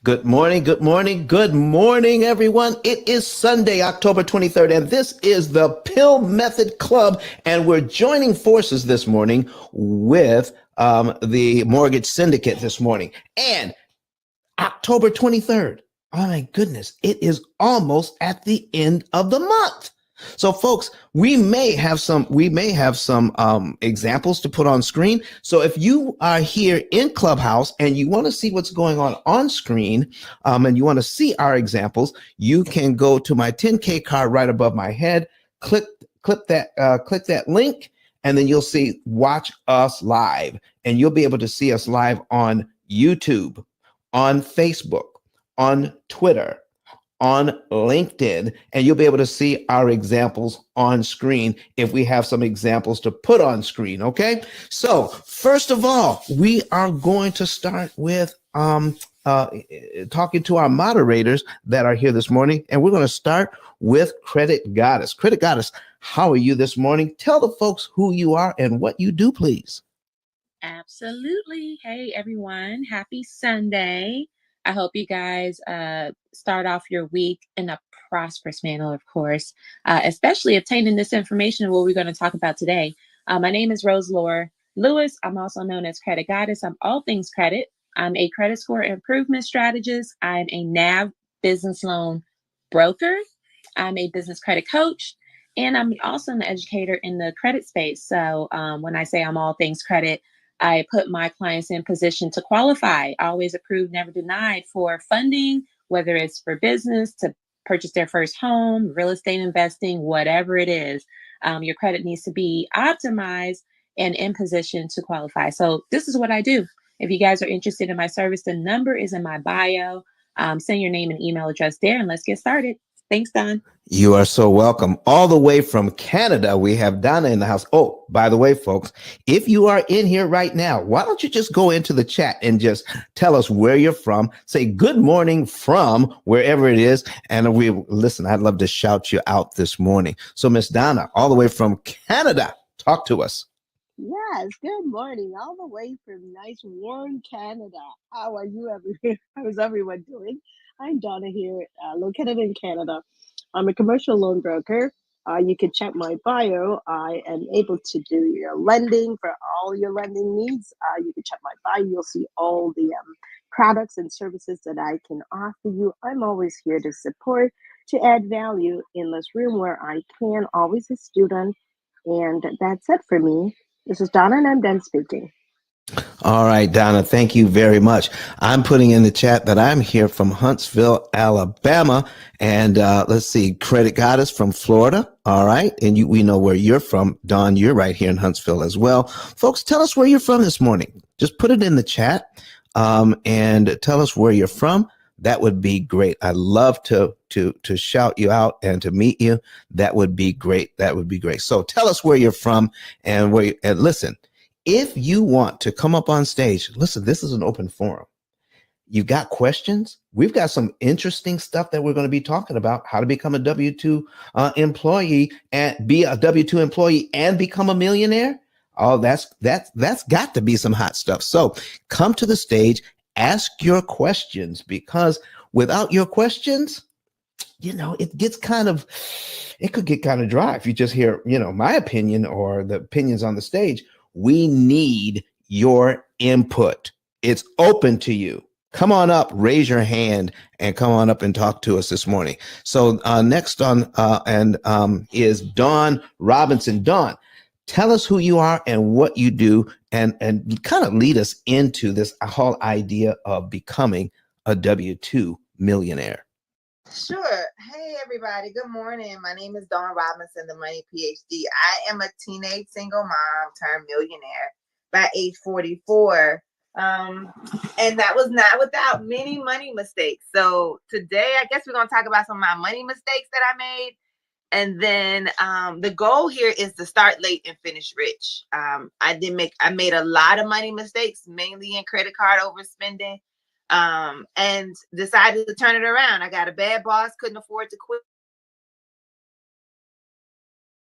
Good morning, good morning, good morning, everyone. It is Sunday, October 23rd, and this is the P.I.L.L Method Club, and we're joining forces this morning with the Mortgage Syndicate this morning. And October 23rd, oh my goodness, it is almost at the end of the month. So folks, we may have some examples to put on screen. So if you are here in Clubhouse and you want to see what's going on screen, and you want to see our examples, you can go to my 10K card right above my head, click that link, and then you'll see watch us live, and you'll be able to see us live on YouTube, on Facebook, on Twitter, on LinkedIn, and you'll be able to see our examples on screen if we have some examples to put on screen. Okay, so first of all, we are going to start with talking to our moderators that are here this morning, and we're going to start with Credit Goddess. Credit Goddess, how are you this morning? Tell the folks who you are and what you do, please. Absolutely. Hey, everyone. Happy Sunday. I hope you guys start off your week in a prosperous manner, of course, especially obtaining this information, what we're going to talk about today. My name is Rose Laura Lewis. I'm also known as Credit Goddess. I'm all things credit. I'm a credit score improvement strategist. I'm a NAV business loan broker. I'm a business credit coach. And I'm also an educator in the credit space. So when I say I'm all things credit, I put my clients in position to qualify, always approved, never denied for funding, whether it's for business, to purchase their first home, real estate investing, whatever it is. Your credit needs to be optimized and in position to qualify. So this is what I do. If you guys are interested in my service, the number is in my bio. Send your name and email address there, and let's get started. Thanks, Don. You are so welcome. All the way from Canada, we have Donna in the house. Oh, by the way, folks, if you are in here right now, why don't you just go into the chat and just tell us where you're from? Say good morning from wherever it is. And listen, I'd love to shout you out this morning. So Miss Donna, all the way from Canada, talk to us. Yes, good morning, all the way from nice warm Canada. How are you everyone? How's everyone doing? I'm Donna here, located in Canada. I'm a commercial loan broker. You can check my bio. I am able to do your lending for all your lending needs. You can check my bio. You'll see all the products and services that I can offer you. I'm always here to support, to add value in this room where I can, always a student. And that's it for me. This is Donna, and I'm done speaking. All right, Donna, thank you very much. I'm putting in the chat that I'm here from Huntsville, Alabama. And let's see, Credit Goddess from Florida. All right. And we know where you're from. Dawn, you're right here in Huntsville as well. Folks, tell us where you're from this morning. Just put it in the chat and tell us where you're from. That would be great. I love to shout you out and to meet you. That would be great. That would be great. So tell us where you're from and and listen. If you want to come up on stage, listen, this is an open forum. You've got questions. We've got some interesting stuff that we're going to be talking about, how to become a W-2 employee and be a W-2 employee and become a millionaire. Oh, that's got to be some hot stuff. So come to the stage, ask your questions, because without your questions, it could get kind of dry if you just hear, my opinion or the opinions on the stage. We need your input. It's open to you. Come on up, raise your hand, and come on up and talk to us this morning. So next on is Dawn Robinson. Dawn, tell us who you are and what you do, and kind of lead us into this whole idea of becoming a W-2 millionaire. Sure. Hey, everybody. Good morning. My name is Dawn Robinson, the Money PhD. I am a teenage single mom turned millionaire by age 44. And that was not without many money mistakes. So today, I guess we're going to talk about some of my money mistakes that I made. And then the goal here is to start late and finish rich. I made a lot of money mistakes, mainly in credit card overspending. And decided to turn it around. I got a bad boss, couldn't afford to quit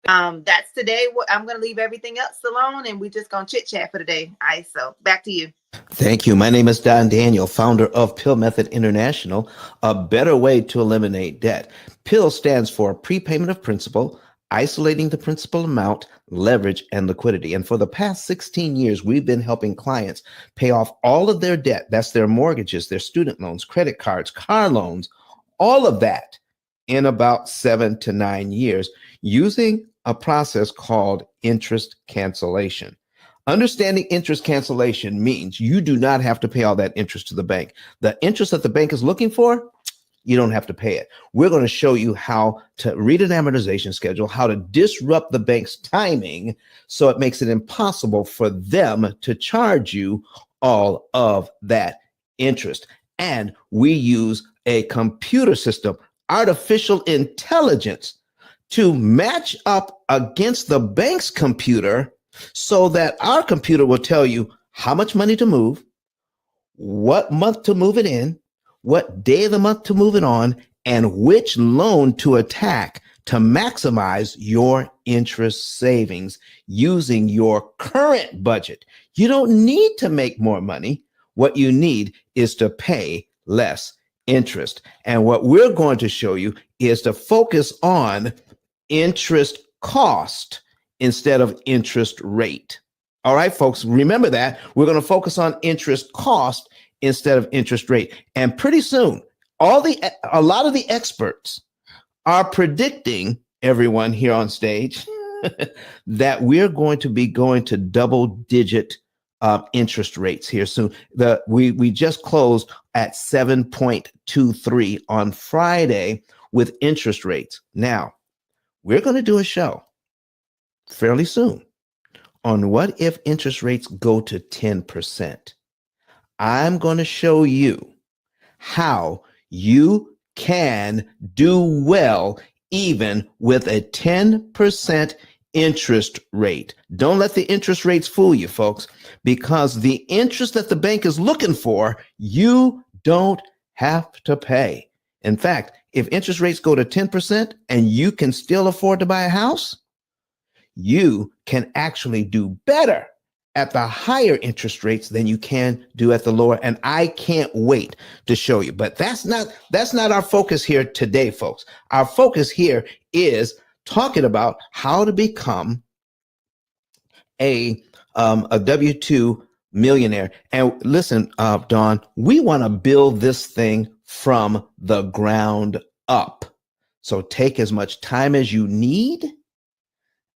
That's today. I'm going to leave everything else alone, and we're just going to chit chat for the day. All right, so back to you. Thank you. My name is Don Daniel, founder of P.I.L.L Method International, a better way to eliminate debt. P.I.L.L stands for prepayment of principal, isolating the principal amount, leverage, and liquidity. And for the past 16 years, we've been helping clients pay off all of their debt. That's their mortgages, their student loans, credit cards, car loans, all of that in about 7 to 9 years using a process called interest cancellation. Understanding interest cancellation means you do not have to pay all that interest to the bank. The interest that the bank is looking for, you don't have to pay it. We're going to show you how to read an amortization schedule, how to disrupt the bank's timing so it makes it impossible for them to charge you all of that interest. And we use a computer system, artificial intelligence, to match up against the bank's computer so that our computer will tell you how much money to move, what month to move it in, what day of the month to move it on, and which loan to attack to maximize your interest savings using your current budget. You don't need to make more money. What you need is to pay less interest. And what we're going to show you is to focus on interest cost instead of interest rate. All right, folks, remember that. We're going to focus on interest cost instead of interest rate. And pretty soon, a lot of the experts are predicting, everyone here on stage, that we're going to be going to double-digit interest rates here soon. We just closed at 7.23 on Friday with interest rates. Now, we're going to do a show fairly soon on what if interest rates go to 10%. I'm going to show you how you can do well even with a 10% interest rate. Don't let the interest rates fool you, folks, because the interest that the bank is looking for, you don't have to pay. In fact, if interest rates go to 10% and you can still afford to buy a house, you can actually do better at the higher interest rates than you can do at the lower. And I can't wait to show you. But that's not our focus here today, folks. Our focus here is talking about how to become a W-2 millionaire. And listen, Dawn, we want to build this thing from the ground up. So take as much time as you need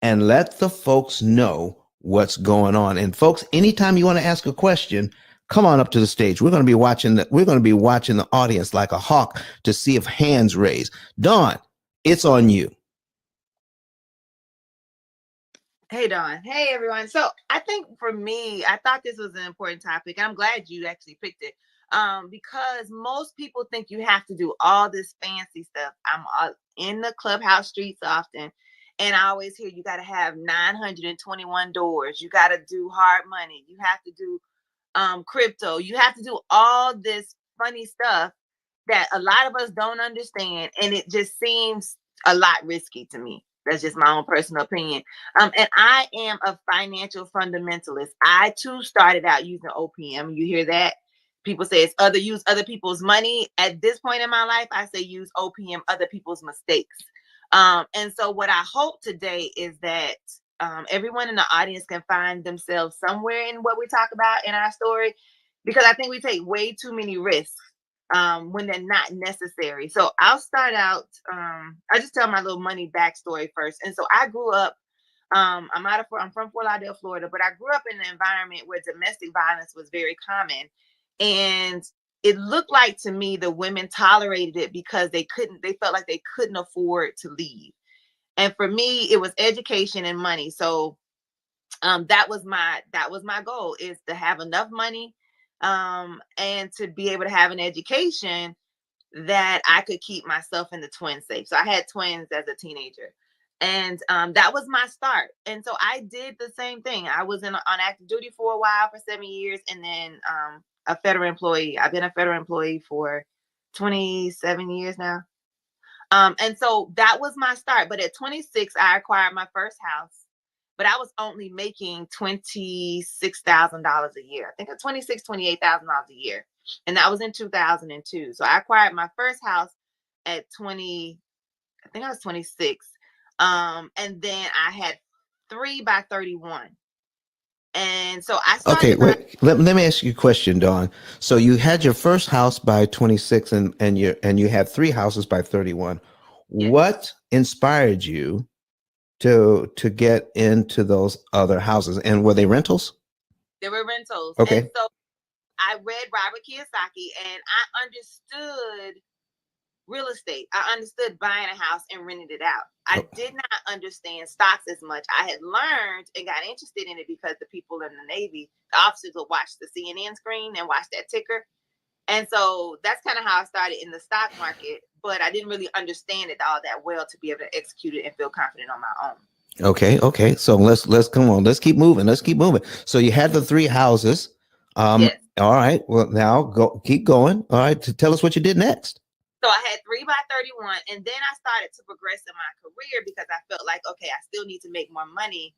and let the folks know what's going on. And folks, anytime you want to ask a question, come on up to the stage. We're going to be watching the audience like a hawk to see if hands raise. Dawn, it's on you. Hey, Dawn. Hey, everyone. So I think for me, I thought this was an important topic. And I'm glad you actually picked it because most people think you have to do all this fancy stuff. I'm in the clubhouse streets often, and I always hear you got to have 921 doors. You got to do hard money. You have to do crypto. You have to do all this funny stuff that a lot of us don't understand. And it just seems a lot risky to me. That's just my own personal opinion. And I am a financial fundamentalist. I too started out using OPM. You hear that? People say it's use other people's money. At this point in my life, I say use OPM, other people's mistakes. And so what I hope today is that everyone in the audience can find themselves somewhere in what we talk about in our story, because I think we take way too many risks when they're not necessary. So I'll start out. I just tell my little money backstory first. And so I grew up. I'm from Fort Lauderdale, Florida, but I grew up in an environment where domestic violence was very common, and it looked like to me the women tolerated it because they felt like they couldn't afford to leave. And for me, it was education and money. So that was my goal, is to have enough money and to be able to have an education that I could keep myself and the twins safe. So I had twins as a teenager. And that was my start. And so I did the same thing. I was on active duty for a while, for 7 years, and then a federal employee. I've been a federal employee for 27 years now. And so that was my start. But at 26, I acquired my first house. But I was only making $26,000 a year. I think $28,000 a year. And that was in 2002. So I acquired my first house at 20, I think I was 26. And then I had 3 by 31. And so I Okay, started. wait. Let me ask you a question, Dawn. So you had your first house by 26, and you had 3 houses by 31. Yes, What inspired you to get into those other houses, and were they rentals? there were rentals. And Okay. so I read Robert Kiyosaki and I understood real estate. I understood buying a house and renting it out. I Oh, did not understand stocks as much. I had learned and got interested in it because the people in the Navy, the officers, would watch the CNN screen and watch that ticker. And so that's kind of how I started in the stock market. But I didn't really understand it all that well to be able to execute it and feel confident on my own. okay. So let's come on. Let's keep moving. Let's keep moving. So you had the 3 houses. Yes. All right. Well, now keep going. All right. Tell us what you did next. So I had 3 by 31, and then I started to progress in my career because I felt like, okay, I still need to make more money.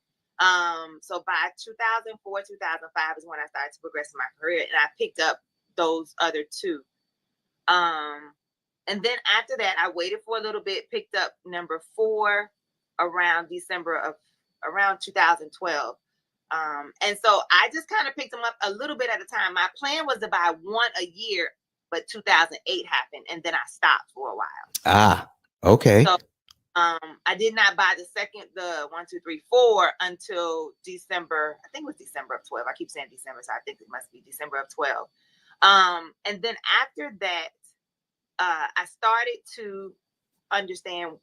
So by 2004, 2005 is when I started to progress in my career, and I picked up those other 2. And then after that, I waited for a little bit, picked up number 4 around around 2012. And so I just kind of picked them up a little bit at a time. My plan was to buy 1 a year, but 2008 happened, and then I stopped for a while. Ah, okay. So I did not buy the 1, 2, 3, 4 until December. I think it was December of 12. I keep saying December, so I think it must be December of 12. And then after that, I started to understand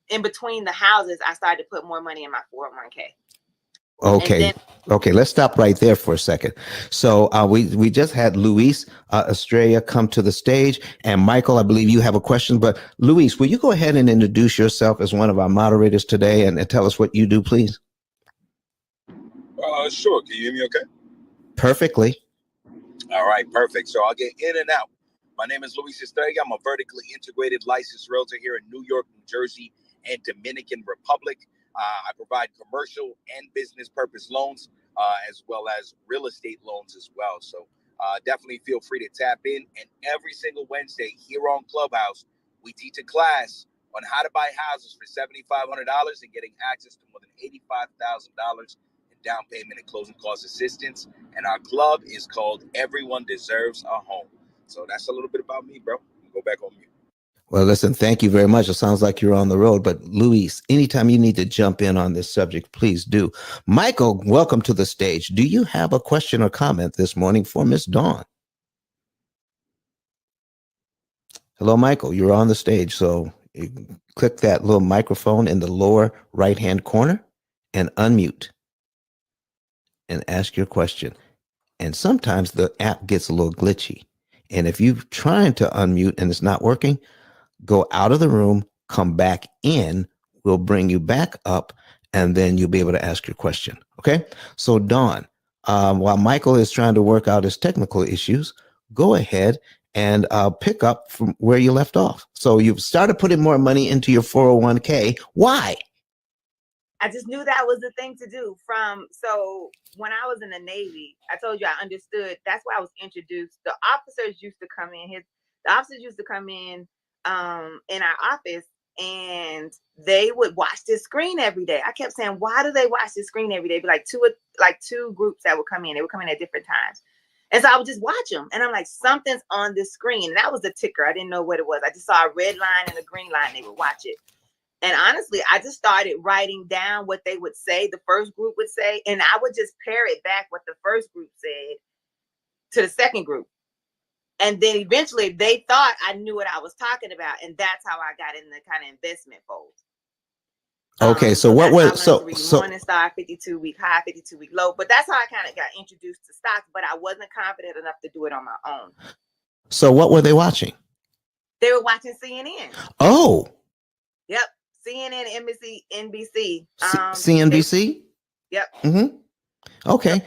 in between the houses, I started to put more money in my 401k. Okay. Okay, let's stop right there for a second. So we just had Luis Estrella come to the stage, and Michael, I believe you have a question. But Luis, will you go ahead and introduce yourself as one of our moderators today, and tell us what you do, please? Sure. Can you hear me okay? Perfectly. All right, perfect. So I'll get in and out. My name is Luis Estrella. I'm a vertically integrated licensed realtor here in New York, New Jersey, and Dominican Republic. I provide commercial and business purpose loans, as well as real estate loans as well. So definitely feel free to tap in. And every single Wednesday here on Clubhouse, we teach a class on how to buy houses for $7,500 and getting access to more than $85,000 in down payment and closing cost assistance. And our club is called Everyone Deserves a Home. So that's a little bit about me, bro. Go back on mute. Well, listen, thank you very much. It sounds like you're on the road, but Luis, anytime you need to jump in on this subject, please do. Michael, welcome to the stage. Do you have a question or comment this morning for Miss Dawn? Hello, Michael, you're on the stage. So you click that little microphone in the lower right-hand corner and unmute and ask your question. And sometimes the app gets a little glitchy. And if you're trying to unmute and it's not working, go out of the room, come back in, we'll bring you back up, and then you'll be able to ask your question. Okay? So, Dawn, while Michael is trying to work out his technical issues, go ahead and pick up from where you left off. So, you've started putting more money into your 401k. Why? I just knew that was the thing to do. So when I was in the Navy, I told you I understood. That's why I was introduced. The officers used to come in our office, and they would watch this screen every day. I kept saying, why do they watch this screen every day? It'd be like two groups that would come in. They would come in at different times. And so I would just watch them. And I'm like, something's on this screen. And that was the ticker. I didn't know what it was. I just saw a red line and a green line. They would watch it. And honestly, I just started writing down what they would say, the first group would say, and I would just parrot back what the first group said to the second group. And then eventually they thought I knew what I was talking about. And that's how I got in the kind of investment fold. Okay, so what was Morningstar, 52-week high, 52-week low. But that's how I kind of got introduced to stocks, but I wasn't confident enough to do it on my own. So what were they watching? They were watching CNN. Oh. Yep. CNN, NBC. CNBC? Yep. Mm-hmm. Okay.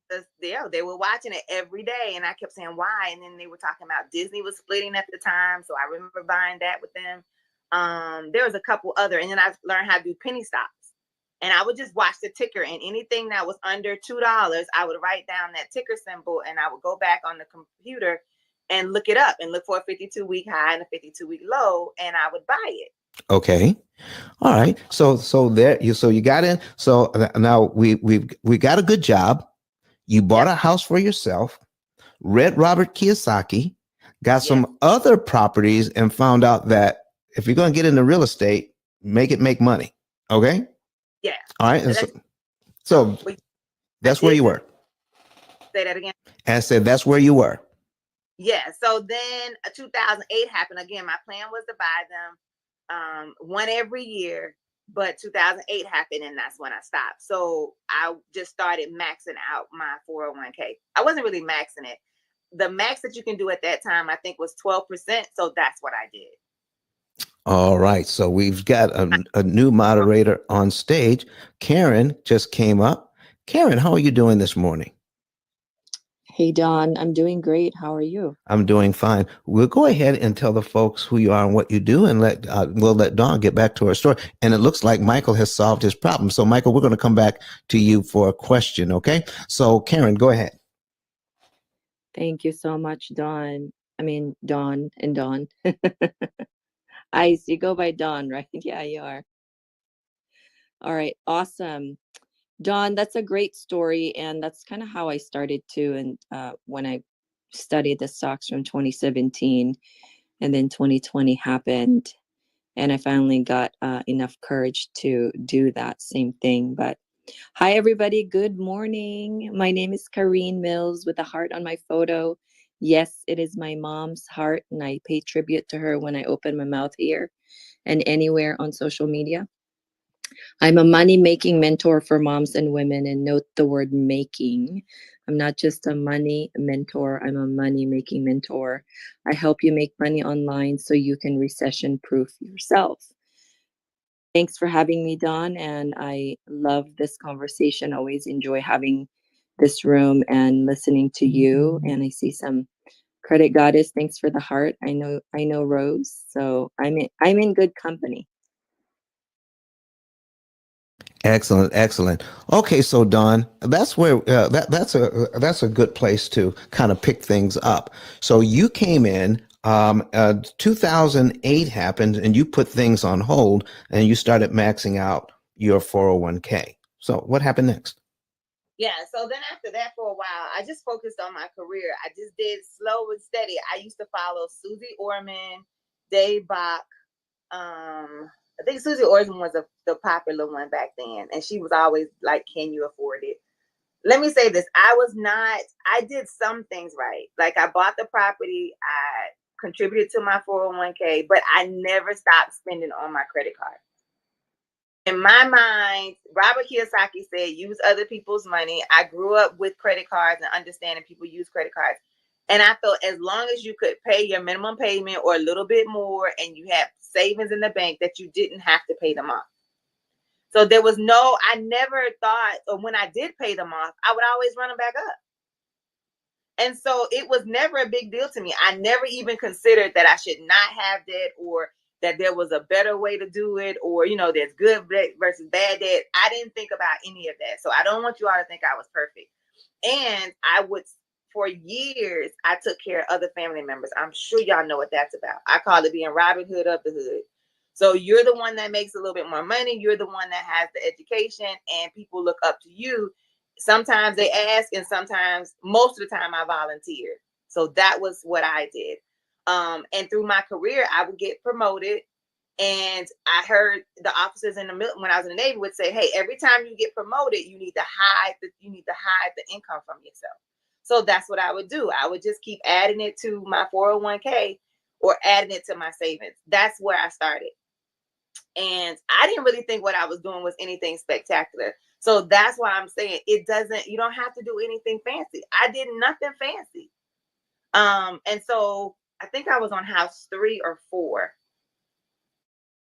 So they were watching it every day, and I kept saying why. And then they were talking about Disney was splitting at the time, so I remember buying that with them. There was a couple other, and then I learned how to do penny stocks. And I would just watch the ticker, and anything that was under $2, I would write down that ticker symbol, and I would go back on the computer and look it up and look for a 52-week high and a 52-week low, and I would buy it. Okay. All right. So you got in. So now we got a good job. You bought a house for yourself, read Robert Kiyosaki, got some other properties, and found out that if you're going to get into real estate, make money. Okay. Yeah. All right. And so that's where you were. Say that again. And I said, that's where you were. Yeah. So then 2008 happened again. My plan was to buy them one every year, but 2008 happened, and that's when I stopped. So I just started maxing out my 401k. I wasn't really maxing it. The max that you can do at that time, I think, was 12%. So that's what I did. All right. So we've got a new moderator on stage. Karen just came up. Karen, how are you doing this morning? Hey, Don, I'm doing great. How are you? I'm doing fine. We'll go ahead and tell the folks who you are and what you do, and we'll let Dawn get back to her story. And it looks like Michael has solved his problem. So, Michael, we're going to come back to you for a question. Okay. So, Karen, go ahead. Thank you so much, Don. I mean, Dawn and Dawn. You go by Dawn, right? Yeah, you are. All right. Awesome. Dawn, that's a great story. And that's kind of how I started too. And when I studied the stocks from 2017, and then 2020 happened, and I finally got enough courage to do that same thing. But hi, everybody. Good morning. My name is Kareen Mills with a heart on my photo. Yes, it is my mom's heart, and I pay tribute to her when I open my mouth here and anywhere on social media. I'm a money-making mentor for moms and women, and note the word making. I'm not just a money mentor, I'm a money-making mentor. I help you make money online so you can recession-proof yourself. Thanks for having me, Dawn, and I love this conversation. Always enjoy having this room and listening to you. And I see some credit goddess. Thanks for the heart. I know Rose, so I'm in good company. Excellent. Okay, so Dawn, that's where that's a good place to kind of pick things up. So you came in. 2008 happened, and you put things on hold, and you started maxing out your 401k. So what happened next? Yeah, so then after that, for a while, I just focused on my career. I just did slow and steady. I used to follow Susie Orman, Dave Bach. I think Susie Orman was the popular one back then, and she was always like, "Can you afford it?" Let me say this: I did some things right. Like I bought the property, I contributed to my 401k, but I never stopped spending on my credit card. In my mind, Robert Kiyosaki said, use other people's money. I grew up with credit cards and understanding people use credit cards. And I felt as long as you could pay your minimum payment or a little bit more and you had savings in the bank, that you didn't have to pay them off. So I never thought, or when I did pay them off, I would always run them back up. And so it was never a big deal to me. I never even considered that I should not have debt, or that there was a better way to do it, or, there's good debt versus bad debt. I didn't think about any of that. So I don't want you all to think I was perfect. And for years, I took care of other family members. I'm sure y'all know what that's about. I call it being Robin Hood of the hood. So you're the one that makes a little bit more money. You're the one that has the education, and people look up to you. Sometimes they ask, and sometimes, most of the time, I volunteer. So that was what I did. And through my career, I would get promoted. And I heard the officers when I was in the Navy would say, "Hey, every time you get promoted, you need to hide the income from yourself." So that's what I would do. I would just keep adding it to my 401k or adding it to my savings. That's where I started. And I didn't really think what I was doing was anything spectacular. So that's why I'm saying you don't have to do anything fancy. I did nothing fancy. And so I think I was on house 3 or 4.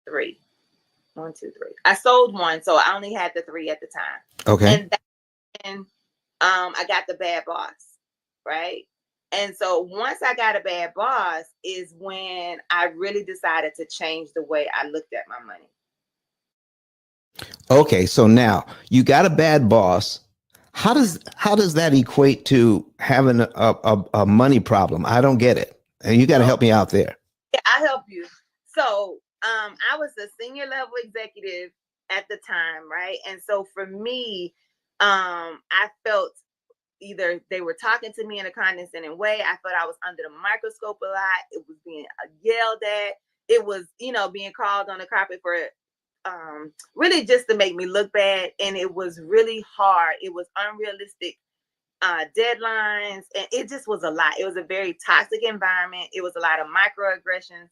3. 1, 2, 3. I sold one, so I only had the 3 at the time. Okay. And then I got the bad boss, right? And so once I got a bad boss is when I really decided to change the way I looked at my money. Okay, so now you got a bad boss. How does that equate to having a money problem? I don't get it, and you got to help me out there. Yeah, I'll help you. So I was a senior level executive at the time, right? And so for me, I felt either they were talking to me in a condescending way. I felt I was under the microscope a lot. It was being yelled at. It was, being called on the carpet for really just to make me look bad. And it was really hard. It was unrealistic deadlines. And it just was a lot. It was a very toxic environment. It was a lot of microaggressions.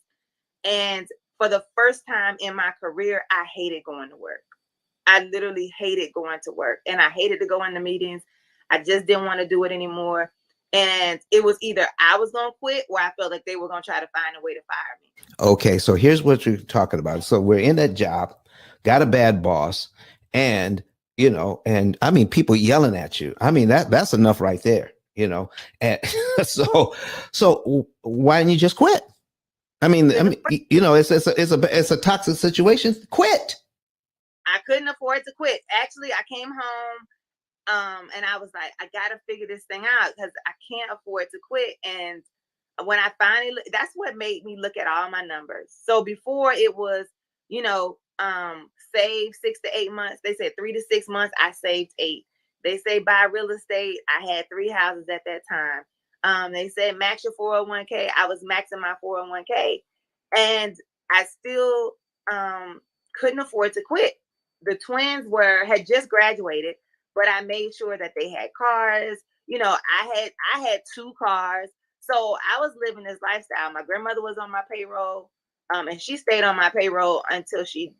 And for the first time in my career, I hated going to work. I literally hated going to work, and I hated to go into meetings. I just didn't want to do it anymore. And it was either I was going to quit or I felt like they were going to try to find a way to fire me. Okay, so here's what you're talking about. So we're in that job, got a bad boss, and and I mean people yelling at you. I mean that's enough right there, And so why didn't you just quit? I mean, it's a toxic situation. Quit. I couldn't afford to quit. Actually, I came home and I was like, I got to figure this thing out because I can't afford to quit. And when I finally, that's what made me look at all my numbers. So before it was, save 6 to 8 months. They said 3 to 6 months. I saved 8. They say buy real estate. I had 3 houses at that time. They said max your 401k. I was maxing my 401k, and I still couldn't afford to quit. The twins had just graduated, but I made sure that they had cars. I had 2 cars. So I was living this lifestyle. My grandmother was on my payroll, and she stayed on my payroll until she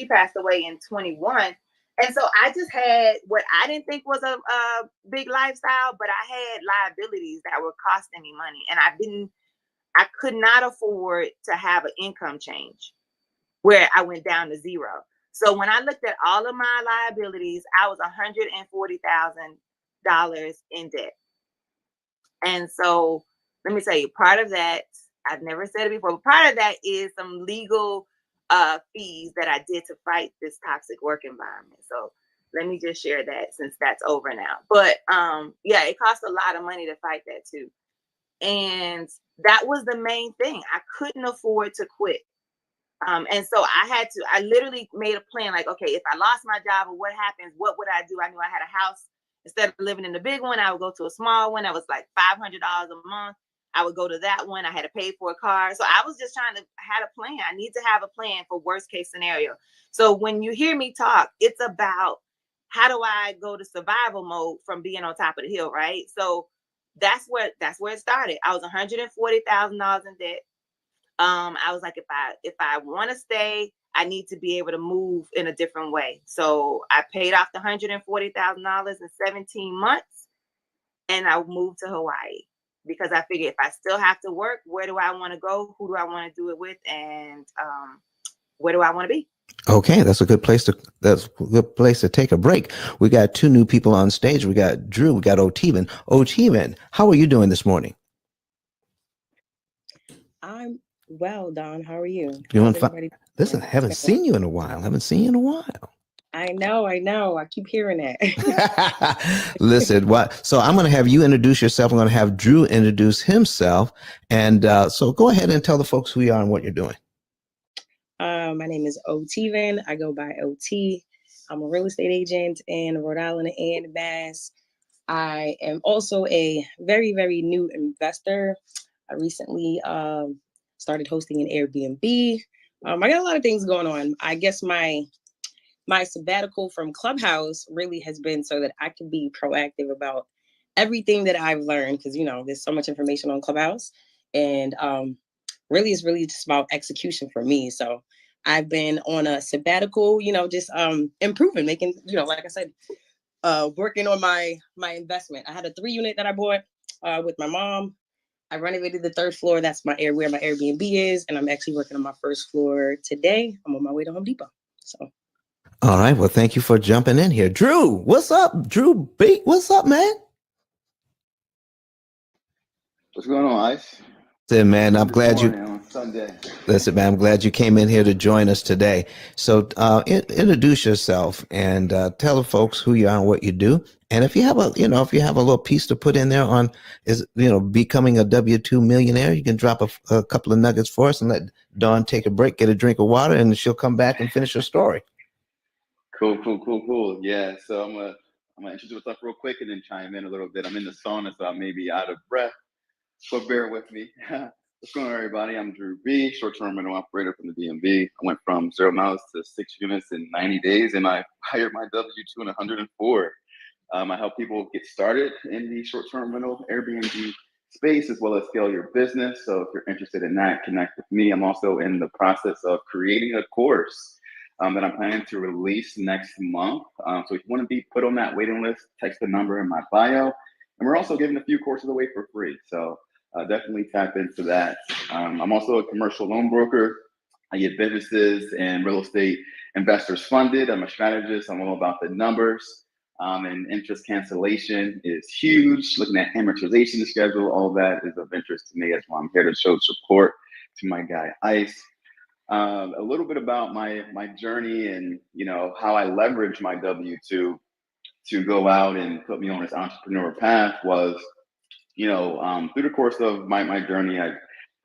passed away in 21. And so I just had what I didn't think was a big lifestyle, but I had liabilities that were costing me money, and I could not afford to have an income change where I went down to 0. So when I looked at all of my liabilities, I was $140,000 in debt. And so let me tell you, part of that, I've never said it before, but part of that is some legal fees that I did to fight this toxic work environment. So let me just share that since that's over now. But yeah, it costs a lot of money to fight that too. And that was the main thing. I couldn't afford to quit. And so I literally made a plan like, okay, if I lost my job or what happens, what would I do? I knew I had a house. Instead of living in the big one, I would go to a small one that was like $500 a month. I would go to that one. I had to pay for a car. So I was just trying to have a plan. I need to have a plan for worst case scenario. So when you hear me talk, it's about how do I go to survival mode from being on top of the hill, right? So that's where it started. I was $140,000 in debt. I was like, if I want to stay, I need to be able to move in a different way. So I paid off the $140,000 in 17 months, and I moved to Hawaii because I figured if I still have to work, where do I want to go? Who do I want to do it with? And where do I want to be? Okay, that's a good place to take a break. We got 2 new people on stage. We got Drew, we got Oteven. Oteven, how are you doing this morning? I'm well, Don. How are you? Doing fine. Listen, haven't seen you in a while. I know. I keep hearing that. Listen, so I'm going to have you introduce yourself. I'm going to have Drew introduce himself. And so go ahead and tell the folks who you are and what you're doing. My name is Oteven. I go by OT. I'm a real estate agent in Rhode Island and Mass. I am also a very, very new investor. I recently started hosting an Airbnb. I got a lot of things going on. I guess my sabbatical from Clubhouse really has been so that I can be proactive about everything that I've learned because, there's so much information on Clubhouse. And really, it's really just about execution for me. So I've been on a sabbatical, just improving, making, like I said, working on my investment. I had a 3-unit that I bought with my mom. I renovated the 3rd floor. That's where my Airbnb is. And I'm actually working on my 1st floor today. I'm on my way to Home Depot. So. All right. Well, thank you for jumping in here. Drew, what's up? Drew B, what's up, man? What's going on, Ice? Listen, man, I'm This glad you. morning on Sunday. Listen, man, I'm glad you came in here to join us today. So, introduce yourself and tell the folks who you are and what you do. And if you have if you have a little piece to put in there on becoming a W-2 millionaire, you can drop a couple of nuggets for us and let Dawn take a break, get a drink of water, and she'll come back and finish her story. Cool. Yeah, so I'm gonna introduce myself real quick and then chime in a little bit. I'm in the sauna, so I may be out of breath, so bear with me. What's going on, everybody? I'm Drew B, short-term rental operator from the DMV. I went from 0 miles to 6 units in 90 days, and I hired my W-2 in 104. I help people get started in the short-term rental Airbnb space, as well as scale your business. So if you're interested in that, connect with me. I'm also in the process of creating a course that I'm planning to release next month. So if you want to be put on that waiting list, text the number in my bio. And we're also giving a few courses away for free. So definitely tap into that. I'm also a commercial loan broker. I get businesses and real estate investors funded. I'm a strategist. I'm all about the numbers. And interest cancellation is huge. Looking at amortization schedule, all that is of interest to me. That's why I'm here to show support to my guy Ice. A little bit about my journey and how I leveraged my W-2 to go out and put me on this entrepreneur path was, through the course of my journey, I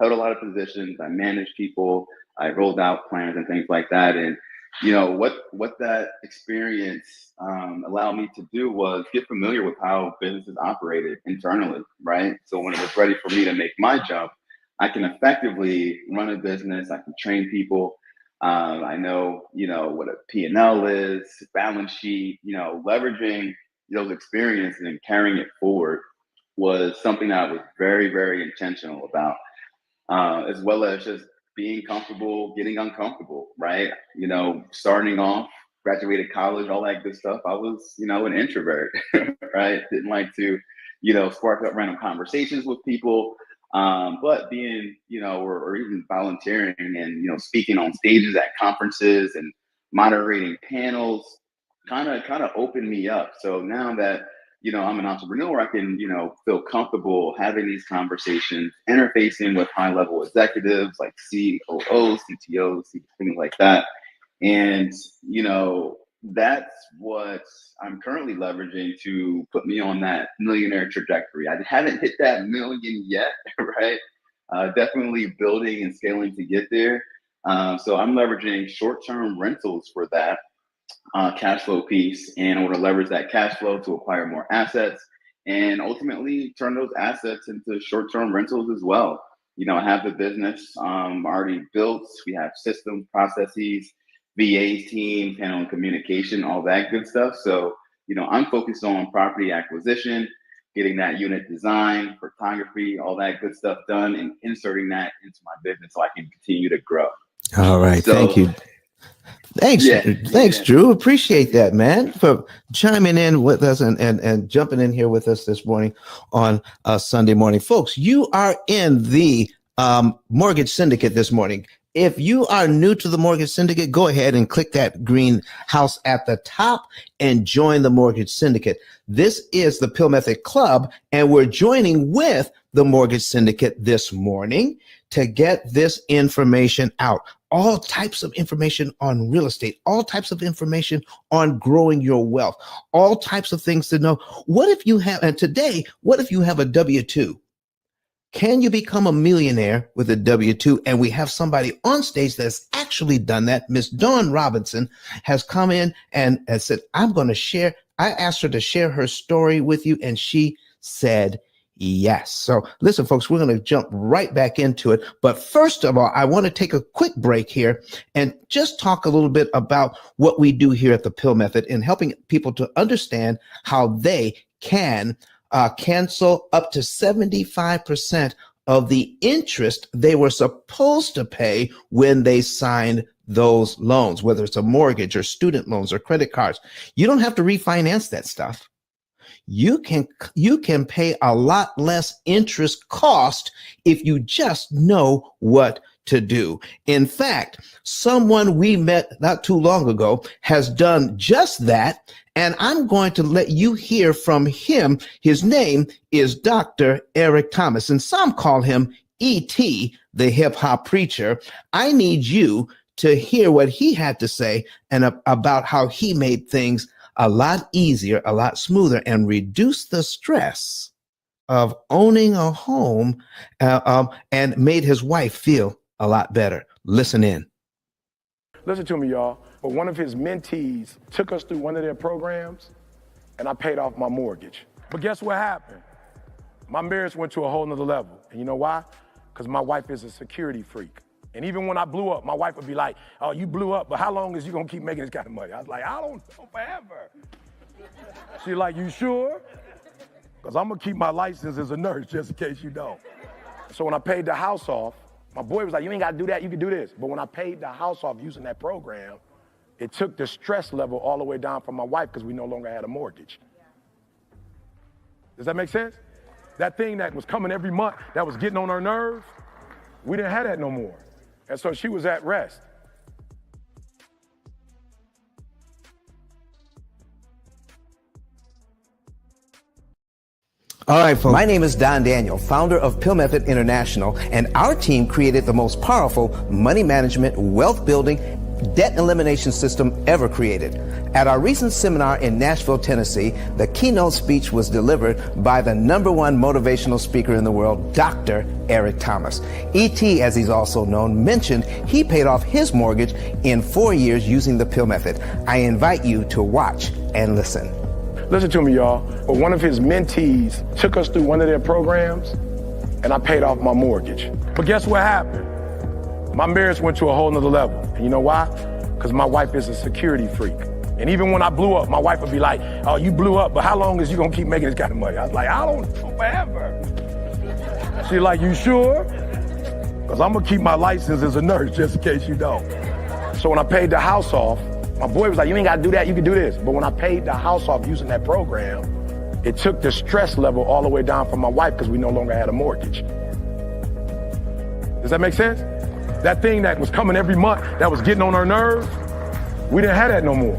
held a lot of positions. I managed people. I rolled out plans and things like that. And what that experience allowed me to do was get familiar with how businesses operated internally, right? So when it was ready for me to make my jump, I can effectively run a business. I can train people. I know, what a P.I.L.L is, balance sheet, leveraging those experiences and carrying it forward was something that I was very, very intentional about, as well as just being comfortable, getting uncomfortable, right? Starting off, graduated college, all that good stuff. I was, an introvert, right? Didn't like to, spark up random conversations with people. But being, or even volunteering and, speaking on stages at conferences and moderating panels kind of opened me up. So now that, I'm an entrepreneur, I can, feel comfortable having these conversations, interfacing with high level executives like COOs, CTOs, things like that. And, that's what I'm currently leveraging to put me on that millionaire trajectory. I haven't hit that million yet, right? Definitely building and scaling to get there. So I'm leveraging short-term rentals for that cash flow piece, and I want to leverage that cash flow to acquire more assets and ultimately turn those assets into short-term rentals as well. I have the business already built. We have systems, processes, VAs team, handling communication, all that good stuff. So, I'm focused on property acquisition, getting that unit design, photography, all that good stuff done, and inserting that into my business so I can continue to grow. All right. Thank you. Thanks, Yeah. Drew. Appreciate that, man, for chiming in with us and jumping in here with us this morning on Sunday morning. Folks, you are in the Mortgage Syndicate this morning. If you are new to the Mortgage Syndicate, go ahead and click that green house at the top and join the Mortgage Syndicate. This is the P.I.L.L Method Club, and we're joining with the Mortgage Syndicate this morning to get this information out. All types of information on real estate, all types of information on growing your wealth, all types of things to know. What if you have a W-2? Can you become a millionaire with a W-2? And we have somebody on stage that's actually done that. Miss Dawn Robinson has come in and said, I'm going to share. I asked her to share her story with you, and she said yes. So listen, folks, we're going to jump right back into it. But first of all, I want to take a quick break here and just talk a little bit about what we do here at the P.I.L.L Method in helping people to understand how they can cancel up to 75% of the interest they were supposed to pay when they signed those loans, whether it's a mortgage or student loans or credit cards. You don't have to refinance that stuff. You can pay a lot less interest cost if you just know what to do. In fact, someone we met not too long ago has done just that, And I'm going to let you hear from him. His name is Dr. Eric Thomas, and some call him E.T., the hip hop preacher. I need you to hear what he had to say and about how he made things a lot easier, a lot smoother, and reduce the stress of owning a home and made his wife feel a lot better. Listen in. Listen to me, y'all. But one of his mentees took us through one of their programs, and I paid off my mortgage. But guess what happened? My marriage went to a whole nother level. And you know why? Because my wife is a security freak. And even when I blew up, my wife would be like, oh, you blew up, but how long is you gonna keep making this kind of money? I was like, I don't know, forever. She's like, you sure? Because I'm gonna keep my license as a nurse just in case you don't. So when I paid the house off, my boy was like, you ain't gotta do that, you can do this. But when I paid the house off using that program, it took the stress level all the way down from my wife because we no longer had a mortgage. Does that make sense? That thing that was coming every month, that was getting on her nerves, we didn't have that no more. And so she was at rest. All right, folks. My name is Don Daniel, founder of P.I.L.L Method International, and our team created the most powerful money management, wealth building, debt elimination system ever created. At our recent seminar in Nashville, Tennessee, the keynote speech was delivered by the #1 motivational speaker in the world, Dr. Eric Thomas. E.T., as he's also known, mentioned he paid off his mortgage in 4 years using the P.I.L.L Method. I invite you to watch and listen. Listen to me, y'all. But one of his mentees took us through one of their programs, and I paid off my mortgage. But guess what happened? My marriage went to a whole nother level. And you know why? Because my wife is a security freak. And even when I blew up, my wife would be like, oh, you blew up, but how long is you gonna keep making this kind of money? I was like, I don't know, forever. She's like, you sure? Because I'm gonna keep my license as a nurse just in case you don't. So when I paid the house off, my boy was like, you ain't gotta do that, you can do this. But when I paid the house off using that program, it took the stress level all the way down from my wife because we no longer had a mortgage. Does that make sense? That thing that was coming every month, that was getting on her nerves, we didn't have that no more.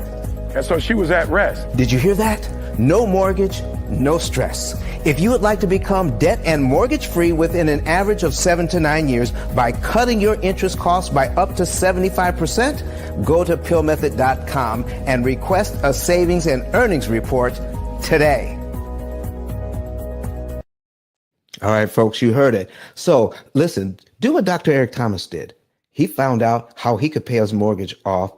And so she was at rest. Did you hear that? No mortgage, no stress. If you would like to become debt and mortgage free within an average of 7 to 9 years by cutting your interest costs by up to 75%, go to pillmethod.com and request a savings and earnings report today. All right, folks, you heard it. So listen, do what Dr. Eric Thomas did. He found out how he could pay his mortgage off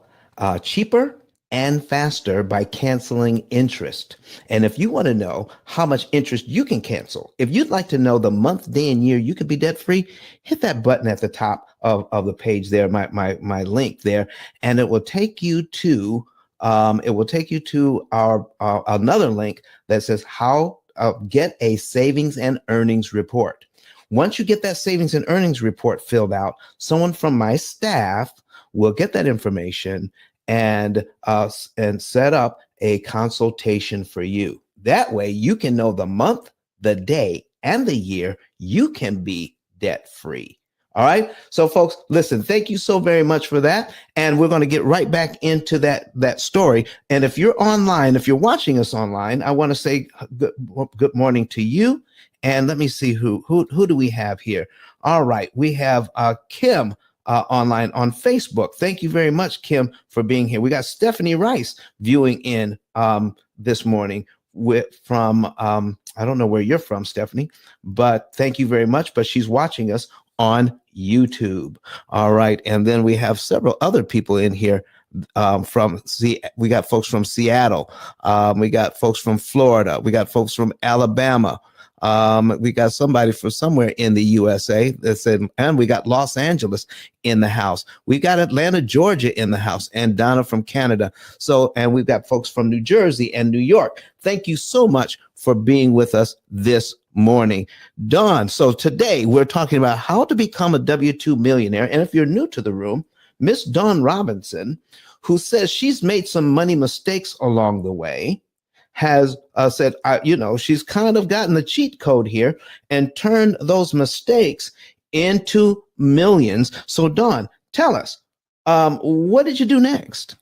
cheaper and faster by canceling interest. And if you want to know how much interest you can cancel, if you'd like to know the month, day, and year you could be debt free, hit that button at the top of the page there, my link there, and it will take you to our another link that says how get a savings and earnings report. Once you get that savings and earnings report filled out, someone from my staff will get that information and set up a consultation for you. That way you can know the month, the day, and the year you can be debt free. All right. So folks, listen, thank you so very much for that. And we're going to get right back into that story. And if you're online, if you're watching us online, I want to say good morning to you. And let me see who do we have here? All right. We have Kim online on Facebook. Thank you very much, Kim, for being here. We got Stephanie Rice viewing in this morning from I don't know where you're from, Stephanie, but thank you very much. But she's watching us on YouTube. All right. And then we have several other people in here we got folks from Seattle. We got folks from Florida. We got folks from Alabama. We got somebody from somewhere in the USA that said, and we got Los Angeles in the house. We got Atlanta, Georgia in the house, and Donna from Canada. So, and we've got folks from New Jersey and New York. Thank you so much for being with us this morning. Dawn, so today we're talking about how to become a W-2 millionaire. And if you're new to the room, Miss Dawn Robinson, who says she's made some money mistakes along the way, has said, she's kind of gotten the cheat code here and turned those mistakes into millions. So Dawn, tell us, what did you do next?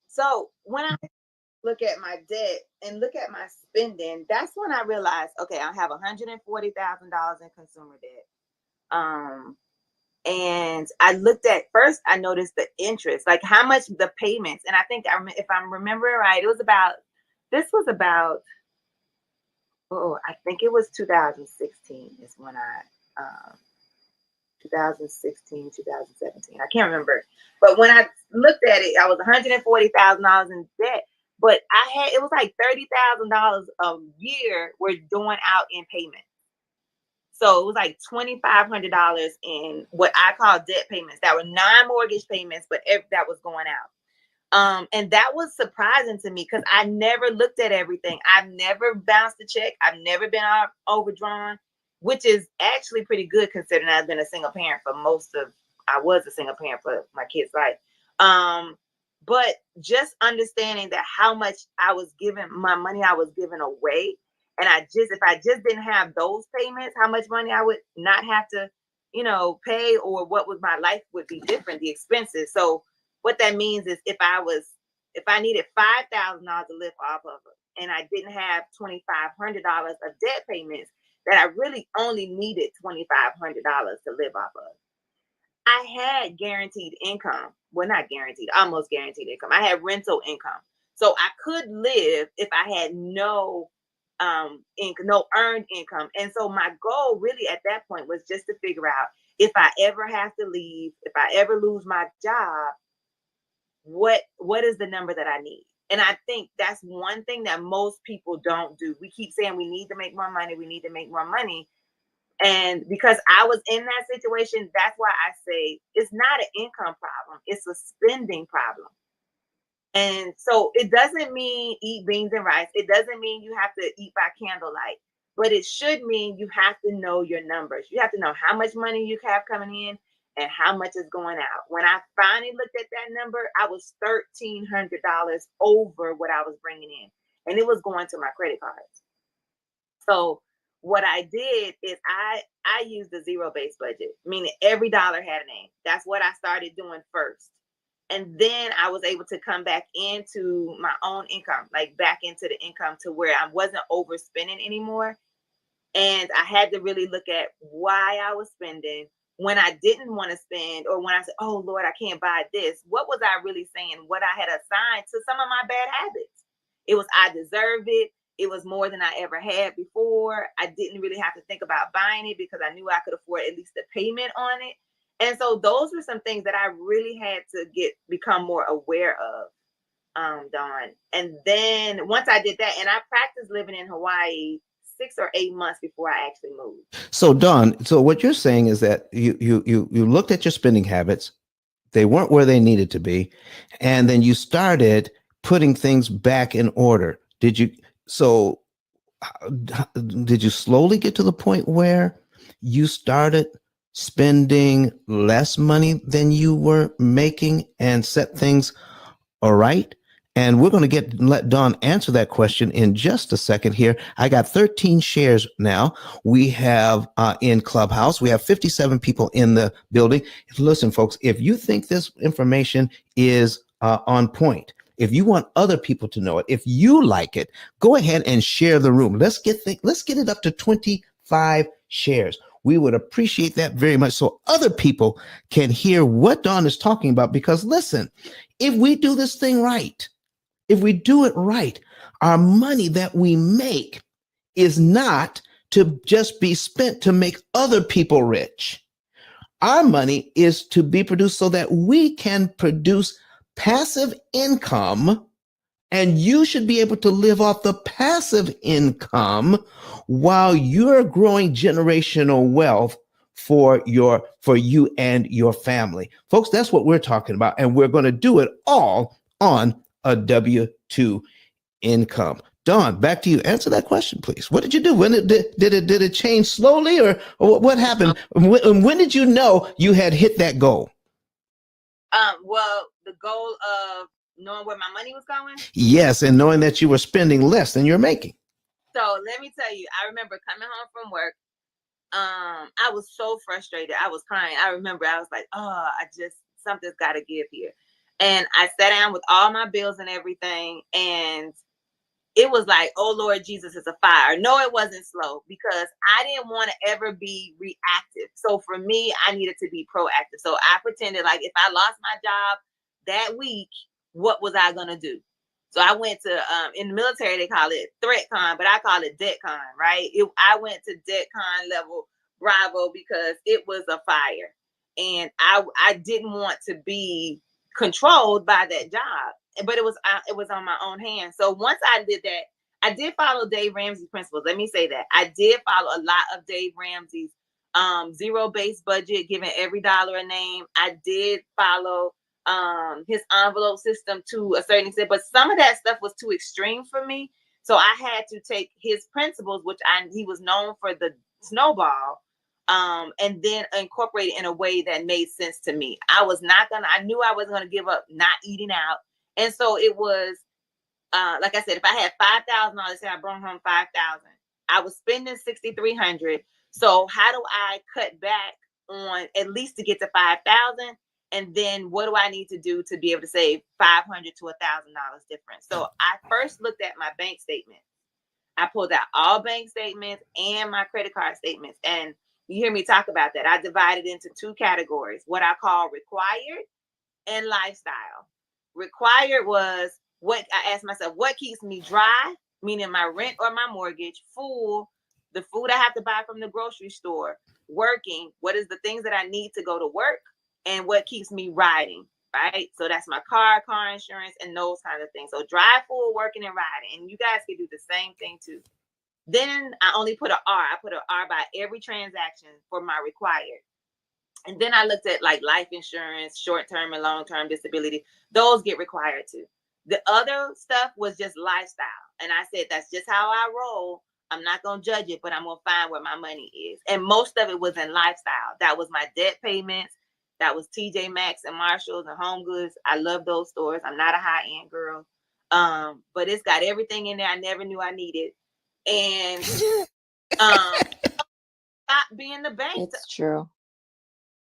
So when I look at my debt and look at my spending, that's when I realized, okay, I have $140,000 in consumer debt. And I looked at first, I noticed the interest, like how much the payments. And I think if I'm remembering right, this was about, I think it was 2016 is when 2016, 2017. I can't remember. But when I looked at it, I was $140,000 in debt. But it was like $30,000 a year were going out in payment. So it was like $2,500 in what I call debt payments that were non-mortgage payments, but that was going out. And that was surprising to me because I never looked at everything. I've never bounced a check. I've never been overdrawn, which is actually pretty good considering I've been a single parent for I was a single parent for my kids' life. But just understanding that how much my money I was giving away. And if I just didn't have those payments, how much money I would not have to, pay, or what would my life would be different, the expenses. So what that means is if I needed $5,000 to live off of it, and I didn't have $2,500 of debt payments, that I really only needed $2,500 to live off of. I had guaranteed income. Well, not guaranteed, almost guaranteed income. I had rental income. So I could live if I had no earned income. And so my goal really at that point was just to figure out, if I ever have to leave, if I ever lose my job, what is the number that I need? And I think that's one thing that most people don't do. We keep saying we need to make more money. We need to make more money. And because I was in that situation, that's why I say it's not an income problem. It's a spending problem. And so it doesn't mean eat beans and rice. It doesn't mean you have to eat by candlelight, but it should mean you have to know your numbers. You have to know how much money you have coming in and how much is going out. When I finally looked at that number, I was $1,300 over what I was bringing in, and it was going to my credit cards. So what I did is I used a zero-based budget, meaning every dollar had a name. That's what I started doing first. And then I was able to come back into my own income, like back into the income to where I wasn't overspending anymore. And I had to really look at why I was spending, when I didn't want to spend, or when I said, oh Lord, I can't buy this. What was I really saying? What I had assigned to some of my bad habits. It was, I deserved it. It was more than I ever had before. I didn't really have to think about buying it because I knew I could afford at least the payment on it. And so those were some things that I really had to become more aware of, Dawn. And then once I did that, and I practiced living in Hawaii 6 or 8 months before I actually moved. So Dawn, so what you're saying is that you looked at your spending habits, they weren't where they needed to be, and then you started putting things back in order. Did you slowly get to the point where you started spending less money than you were making and set things all right? And we're going to let Dawn answer that question in just a second here. I got 13 shares now. We have in Clubhouse, we have 57 people in the building. Listen, folks, if you think this information is on point, if you want other people to know it, if you like it, go ahead and share the room. Let's get it up to 25 shares. We would appreciate that very much so other people can hear what Dawn is talking about. Because listen, if we do this thing right, if we do it right, our money that we make is not to just be spent to make other people rich. Our money is to be produced so that we can produce passive income, and you should be able to live off the passive income while you're growing generational wealth for you and your family. Folks, that's what we're talking about, and we're going to do it all on a W-2 income. Dawn, back to you. Answer that question, please. What did you do? When did it change slowly, or what happened? When did you know you had hit that goal? Well, the goal of knowing where my money was going. Yes, and knowing that you were spending less than you're making. So let me tell you, I remember coming home from work. I was so frustrated. I was crying. I remember I was like, something's got to give here. And I sat down with all my bills and everything, and it was like, oh Lord Jesus, it's a fire. No, it wasn't slow, because I didn't want to ever be reactive. So for me, I needed to be proactive. So I pretended like if I lost my job that week, what was I gonna do? So I went to in the military they call it threat con, but I call it debt con, right? I went to debt con level Bravo because it was a fire, and I didn't want to be controlled by that job, but it was on my own hands. So once I did that, I did follow Dave Ramsey's principles. Let me say that I did follow a lot of Dave Ramsey's zero-based budget, giving every dollar a name. I did follow his envelope system to a certain extent, but some of that stuff was too extreme for me. So I had to take his principles, which he was known for the snowball, and then incorporate it in a way that made sense to me. I knew I wasn't gonna give up not eating out. And so it was, like I said, if I had $5,000, say I brought home 5,000, I was spending 6,300. So how do I cut back on at least to get to 5,000? And then what do I need to do to be able to save $500 to $1,000 difference? So I first looked at my bank statement. I pulled out all bank statements and my credit card statements. And you hear me talk about that. I divided into two categories, what I call required and lifestyle. Required was what I asked myself, what keeps me dry, meaning my rent or my mortgage, full, the food I have to buy from the grocery store, working, what is the things that I need to go to work, and what keeps me riding, right? So that's my car insurance, and those kinds of things. So drive, full, working, and riding. And you guys can do the same thing too. Then I only put an R. I put an R by every transaction for my required. And then I looked at like life insurance, short-term and long-term disability. Those get required too. The other stuff was just lifestyle. And I said, that's just how I roll. I'm not going to judge it, but I'm going to find where my money is. And most of it was in lifestyle. That was my debt payments. That was TJ Maxx and Marshalls and Home Goods. I love those stores. I'm not a high-end girl. But it's got everything in there I never knew I needed. And stop being the bank. It's true.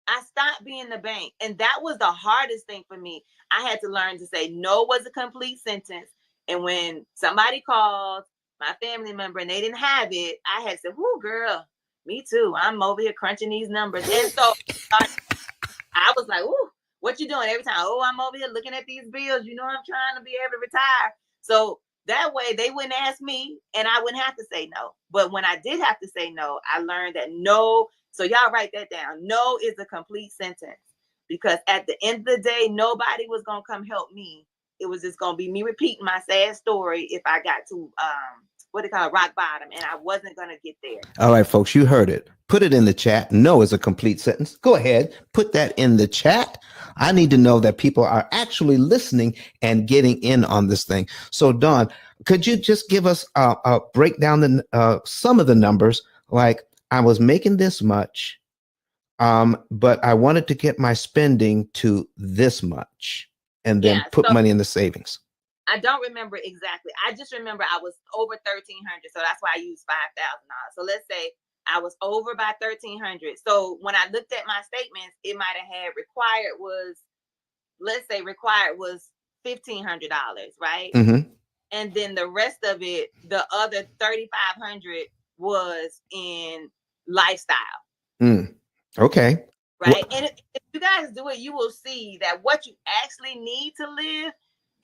I stopped being the bank. And that was the hardest thing for me. I had to learn to say no was a complete sentence. And when somebody called my family member and they didn't have it, I had to say, whoo, girl, me too. I'm over here crunching these numbers. And so I was like, ooh, what you doing every time? Oh, I'm over here looking at these bills. You know, I'm trying to be able to retire. So that way they wouldn't ask me and I wouldn't have to say no. But when I did have to say no, I learned that no. So y'all write that down. No is a complete sentence, because at the end of the day, nobody was going to come help me. It was just going to be me repeating my sad story if I got to what they call rock bottom, and I wasn't going to get there. All right, folks, you heard it. Put it in the chat. No is a complete sentence. Go ahead, put that in the chat. I need to know that people are actually listening and getting in on this thing. So, Dawn, could you just give us a breakdown some of the numbers? Like, I was making this much, but I wanted to get my spending to this much, and then put money in the savings. I don't remember exactly. I just remember I was over 1,300, so that's why I used $5,000. So let's say I was over by 1,300. So when I looked at my statements, it might have had required was, let's say required was $1,500, right? Mm-hmm. And then the rest of it, the other 3,500 was in lifestyle. Okay. Right. And if you guys do it, you will see that what you actually need to live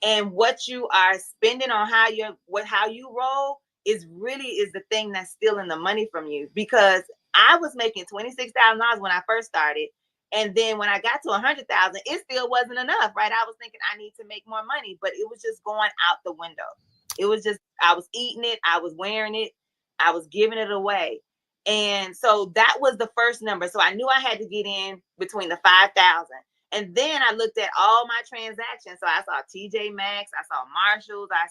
and what you are spending on how you roll is the thing that's stealing the money from you. Because I was making $26,000 when I first started. And then when I got to 100,000, it still wasn't enough, right? I was thinking I need to make more money, but it was just going out the window. It was just, I was eating it. I was wearing it. I was giving it away. And so that was the first number. So I knew I had to get in between the 5,000. And then I looked at all my transactions. So I saw TJ Maxx, I saw Marshalls, I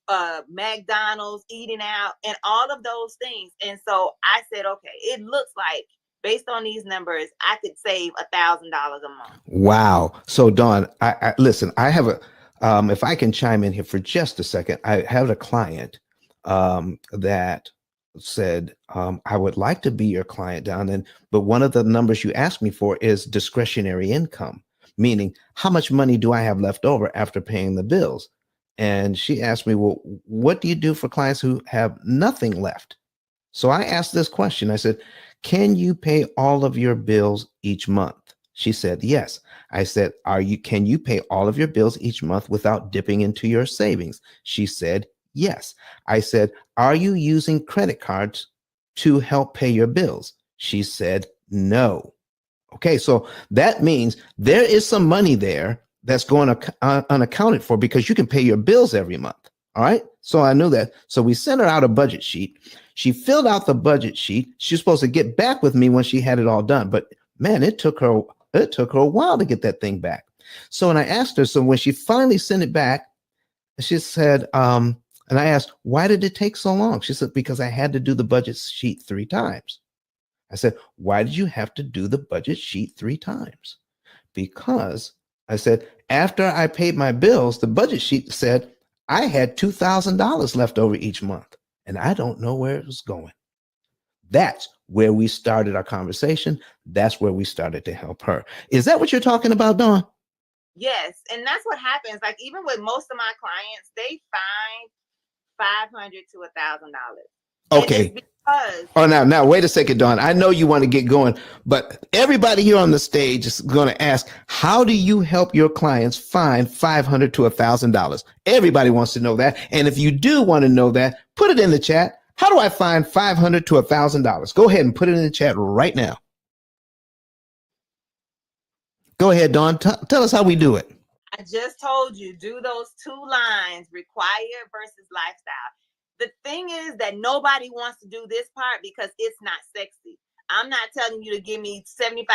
saw McDonald's, eating out, and all of those things. And so I said, okay, it looks like based on these numbers, I could save $1,000 a month. Wow. So Dawn, I listen, I have if I can chime in here for just a second, I have a client that said, I would like to be your client, Dawn, but one of the numbers you asked me for is discretionary income. meaning how much money do I have left over after paying the bills? And she asked me, well, what do you do for clients who have nothing left? So I asked this question. I said, can you pay all of your bills each month? She said, yes. I said, can you pay all of your bills each month without dipping into your savings? She said, yes. I said, are you using credit cards to help pay your bills? She said, no. Okay, so that means there is some money there that's going unaccounted for because you can pay your bills every month. All right, so I knew that. So we sent her out a budget sheet. She filled out the budget sheet. She's supposed to get back with me when she had it all done, but man, it took her a while to get that thing back. So when I asked her, so when she finally sent it back, she said, and I asked, why did it take so long? She said, because I had to do the budget sheet 3 times. I said, why did you have to do the budget sheet 3 times? Because I said, after I paid my bills, the budget sheet said I had $2,000 left over each month, and I don't know where it was going. That's where we started our conversation. That's where we started to help her. Is that what you're talking about, Dawn? Yes, and that's what happens. Like even with most of my clients, they find $500 to $1,000. Okay. Because oh, now, wait a second, Dawn. I know you want to get going, but everybody here on the stage is going to ask, how do you help your clients find $500 to $1,000? Everybody wants to know that. And if you do want to know that, put it in the chat. How do I find $500 to $1,000? Go ahead and put it in the chat right now. Go ahead, Dawn. Tell us how we do it. I just told you, do those 2 lines, required versus lifestyle. The thing is that nobody wants to do this part because it's not sexy. I'm not telling you to give me $75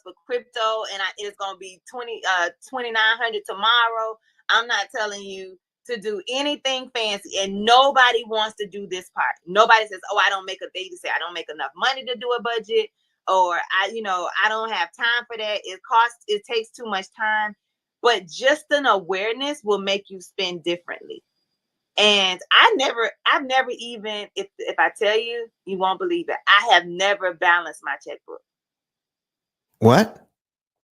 for crypto and it's going to be $2,900 tomorrow. I'm not telling you to do anything fancy, and nobody wants to do this part. Nobody says, oh, I don't make enough money to do a budget, or I don't have time for that. It takes too much time. But just an awareness will make you spend differently. And I've never even, if I tell you, you won't believe it, I have never balanced my checkbook. What?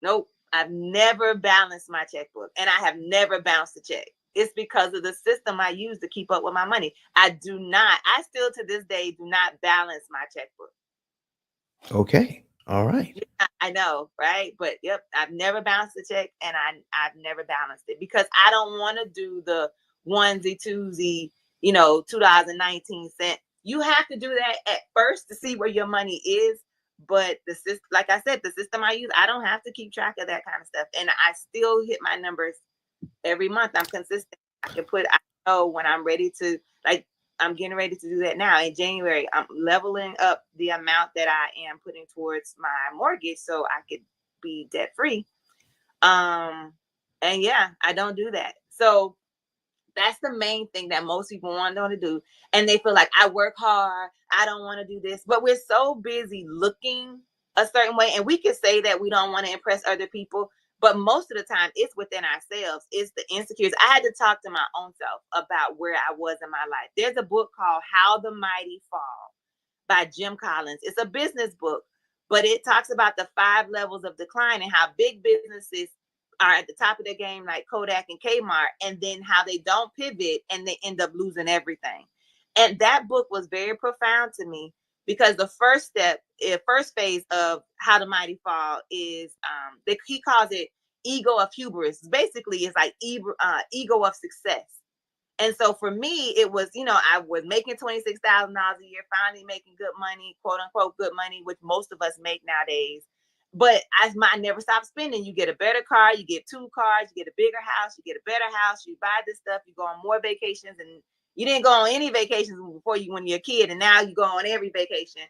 Nope. I've never balanced my checkbook, and I have never bounced a check. It's because of the system I use to keep up with my money. I still to this day do not balance my checkbook. Okay. All right. Yeah, I know, right? But yep, I've never bounced a check, and I've never balanced it because I don't want to do the onesie, twosie, $2.19. You have to do that at first to see where your money is. But like I said, the system I use, I don't have to keep track of that kind of stuff. And I still hit my numbers every month. I'm consistent. I know when I'm ready to, like, I'm getting ready to do that now. In January, I'm leveling up the amount that I am putting towards my mortgage so I could be debt free. And yeah, I don't do that. So that's the main thing that most people want to do. And they feel like I work hard. I don't want to do this. But we're so busy looking a certain way. And we can say that we don't want to impress other people. But most of the time, it's within ourselves. It's the insecurities. I had to talk to my own self about where I was in my life. There's a book called How the Mighty Fall by Jim Collins. It's a business book, but it talks about the 5 levels of decline and how big businesses are at the top of their game, like Kodak and Kmart, and then how they don't pivot and they end up losing everything. And that book was very profound to me because the first phase of How the Mighty Fall is, he calls it ego of hubris. Basically, it's like ego of success. And so for me, it was, I was making $26,000 a year, finally making good money, quote unquote, good money, which most of us make nowadays. But I never stopped spending. You get a better car, you get 2 cars, you get a bigger house, you get a better house, you buy this stuff, you go on more vacations, and you didn't go on any vacations before when you're a kid, and now you go on every vacation.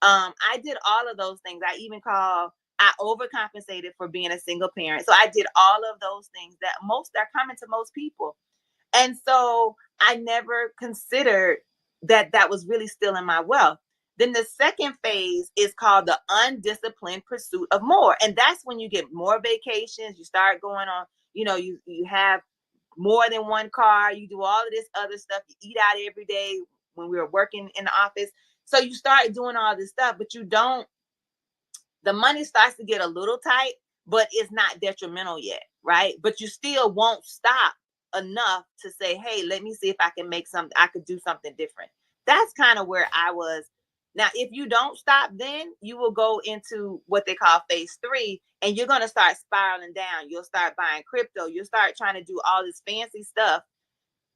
I did all of those things. I overcompensated for being a single parent. So I did all of those things that are common to most people. And so I never considered that was really stealing my wealth. Then the second phase is called the undisciplined pursuit of more. And that's when you get more vacations. You start going on, you have more than one car. You do all of this other stuff. You eat out every day when we were working in the office. So you start doing all this stuff, but the money starts to get a little tight, but it's not detrimental yet, right? But you still won't stop enough to say, hey, let me see if I can make something, I could do something different. That's kind of where I was. Now, if you don't stop, then you will go into what they call phase 3, and you're going to start spiraling down. You'll start buying crypto. You'll start trying to do all this fancy stuff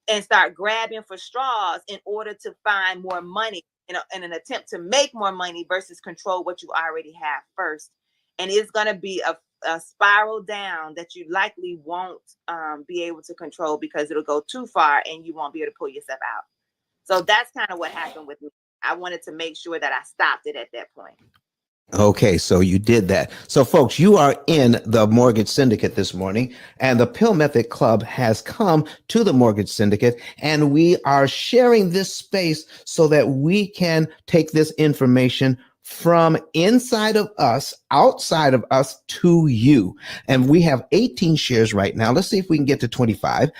and start grabbing for straws in order to find more money, in an attempt to make more money versus control what you already have first. And it's going to be a spiral down that you likely won't be able to control, because it'll go too far and you won't be able to pull yourself out. So that's kind of what happened with me. I wanted to make sure that I stopped it at that point. Okay, so you did that. So, folks, you are in the Mortgage Syndicate this morning, and the Pill Method Club has come to the Mortgage Syndicate, and we are sharing this space so that we can take this information from inside of us, outside of us, to you. And we have 18 shares right now. Let's see if we can get to 25.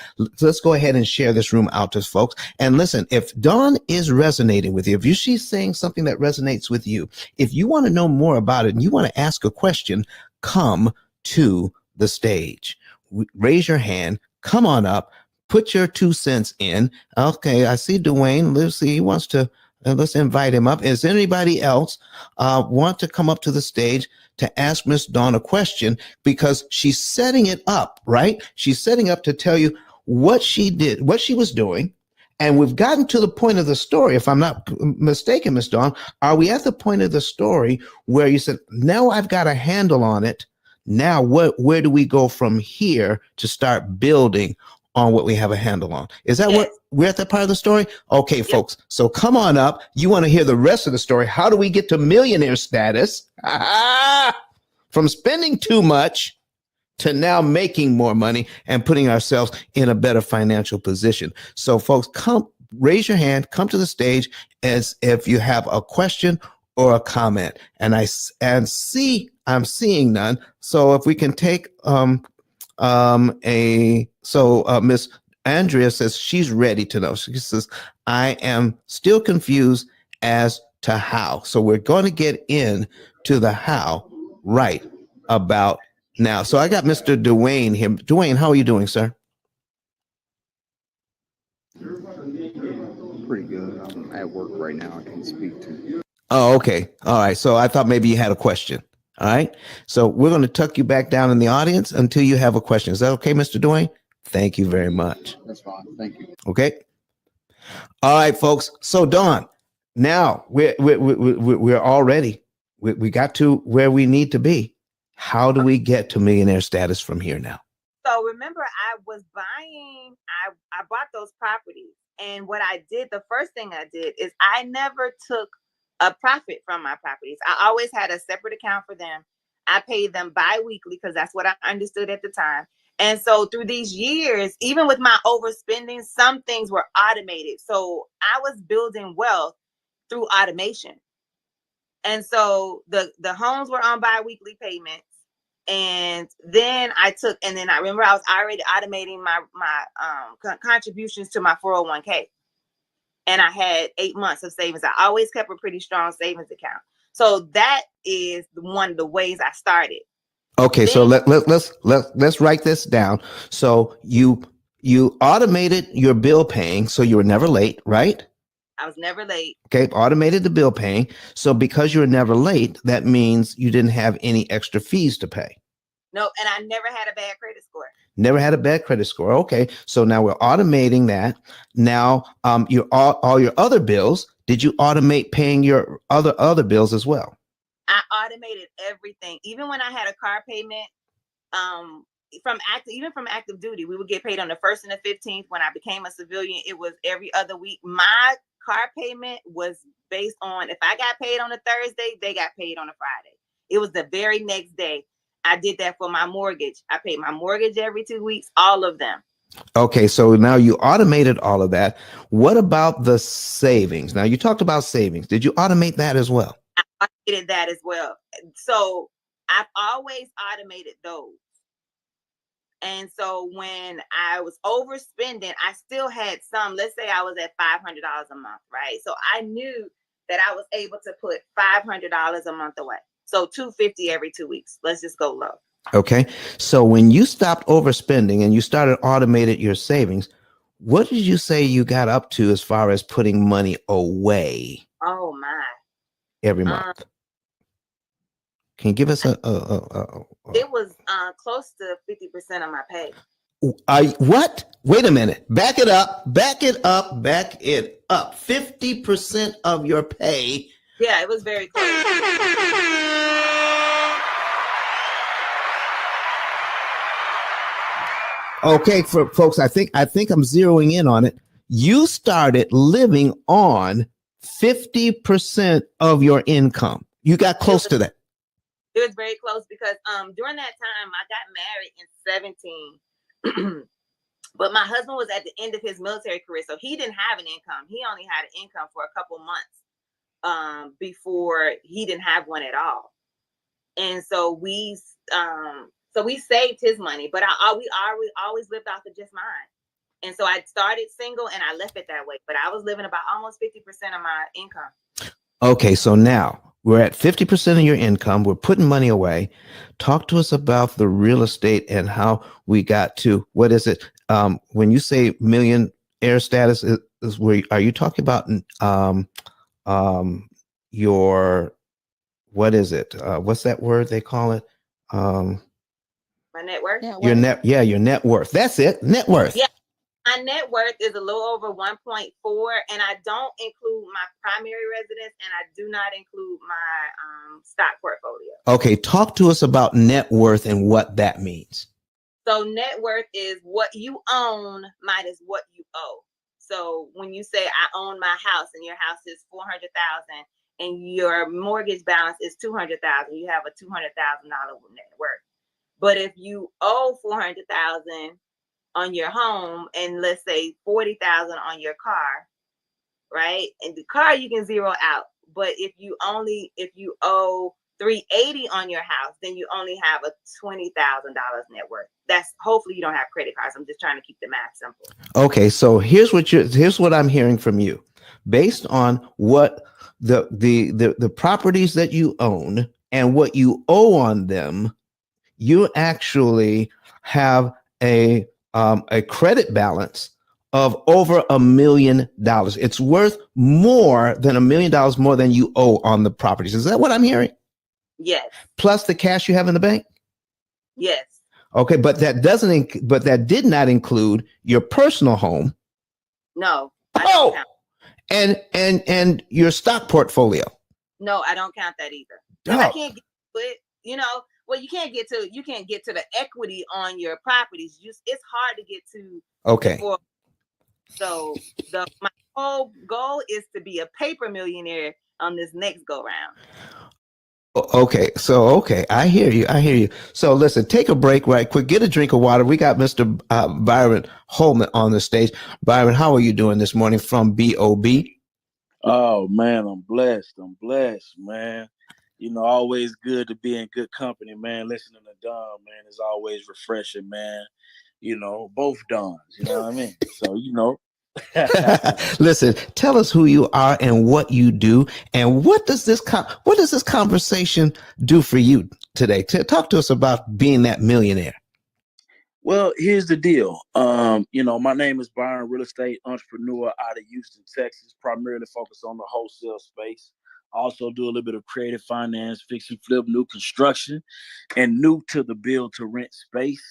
Let's go ahead and share this room out to folks. And listen, if Dawn is resonating with you, if she's saying something that resonates with you, if you want to know more about it and you want to ask a question, come to the stage. Raise your hand, come on up, put your 2 cents in. Okay, I see Dwayne. Let's see, he wants to. Let's invite him up. Is anybody else want to come up to the stage to ask Miss Dawn a question? Because she's setting it up, right? She's setting up to tell you what she did, what she was doing. And we've gotten to the point of the story, if I'm not mistaken, Miss Dawn. Are we at the point of the story where you said, now I've got a handle on it. Now, where do we go from here to start building on what we have a handle on? Is that what we're at that part of the story? Okay, folks. So come on up. You want to hear the rest of the story. How do we get to millionaire status? From spending too much to now making more money and putting ourselves in a better financial position. So folks, come raise your hand, come to the stage as if you have a question or a comment. And I'm seeing none. So if we can take Miss Andrea says she's ready to know. She says, I am still confused as to how. So we're going to get into the how right about now. So I got Mr. Dwayne here. Dwayne, how are you doing, sir? Pretty good. I'm at work right now. I can speak to you. Oh, okay. All right. So I thought maybe you had a question. All right. So we're going to tuck you back down in the audience until you have a question. Is that okay, Mr. Dwayne? Thank you very much. That's fine. Thank you. Okay. All right, folks. So Dawn, now we're all ready. We got to where we need to be. How do we get to millionaire status from here now? So remember, I was buying, I bought those properties. And what I did, the first thing I did is I never took a profit from my properties. I always had a separate account for them. I paid them bi-weekly because that's what I understood at the time. And so through these years, even with my overspending, some things were automated. So I was building wealth through automation. And so the homes were on bi-weekly payments. And then I remember I was already automating my contributions to my 401k. And I had 8 months of savings. I always kept a pretty strong savings account. So that is one of the ways I started. Okay, so let's write this down. So you automated your bill paying, so you were never late, right? I was never late. Okay, automated the bill paying. So because you were never late, that means you didn't have any extra fees to pay. No, and I never had a bad credit score. Never had a bad credit score. Okay, so now we're automating that. Now, your all your other bills. Did you automate paying your other bills as well? I automated everything, even when I had a car payment. From active duty, we would get paid on the 1st and the 15th. When I became a civilian, it was every other week. My car payment was based on if I got paid on a Thursday, they got paid on a Friday. It was the very next day. I did that for my mortgage. I paid my mortgage every 2 weeks, all of them. Okay, so now you automated all of that. What about the savings? Now you talked about savings. Did you automate that as well? I automated that as well. So I've always automated those. And so when I was overspending, I still had some. Let's say I was at $500 a month, right? So I knew that I was able to put $500 a month away. So $250 every 2 weeks. Let's just go low. Okay. So when you stopped overspending and you started automated your savings, what did you say you got up to as far as putting money away Oh my. every Um, month? Can you give us it was close to 50% of my pay. what? Wait a minute. Back it up. Back it up. Back it up. 50% of your pay. Yeah, it was very close. Okay, for folks, I think I'm zeroing in on it. You started living on 50% of your income. You got close to that. It was very close because during that time I got married in 17. But my husband was at the end of his military career, so he didn't have an income. He only had an income for a couple months before he didn't have one at all. And so we saved his money, but we always lived off of just mine. And so I started single and I left it that way. But I was living about almost 50% of my income. Okay, so now we're at 50% of your income. We're putting money away. Talk to us about the real estate and how we got to, what is it? When you say millionaire status, is where are you talking about your, what is it? What's that word they call it? My net worth? Your net worth. That's it. Net worth. Yeah. My net worth is a little over 1.4, and I don't include my primary residence, and I do not include my stock portfolio. Okay, talk to us about net worth and what that means. So net worth is what you own minus what you owe. So when you say I own my house and your house is $400,000 and your mortgage balance is $200,000, you have a $200,000 net worth. But if you owe $400,000 on your home and let's say $40,000 on your car, right? And the car you can zero out. But if you owe $380 on your house, then you only have a $20,000 net worth. That's hopefully you don't have credit cards. I'm just trying to keep the math simple. Okay, so here's what I'm hearing from you. Based on what the properties that you own and what you owe on them, you actually have a credit balance of over $1 million. It's worth more than $1 million more than you owe on the properties. Is that what I'm hearing? Yes. Plus the cash you have in the bank? Yes. Okay, but that did not include your personal home. No. Oh, and your stock portfolio. No, I don't count that either. Oh. I can't get to it, well, you can't get to the equity on your properties. It's hard to get to. Okay. So my whole goal is to be a paper millionaire on this next go round. Okay, I hear you. So listen, take a break right quick, get a drink of water. We got Mr. Byron Holman on the stage. Byron, how are you doing this morning from BOB? Oh man, I'm blessed, man. Always good to be in good company, man. Listening to Don, man, is always refreshing, man. Both Dons, you know what I mean? So, Listen, tell us who you are and what you do, and what does this conversation do for you today? Talk to us about being that millionaire. Well, here's the deal. My name is Byron, real estate entrepreneur out of Houston, Texas, primarily focused on the wholesale space. I also do a little bit of creative finance, fix and flip, new construction, and new to the build to rent space.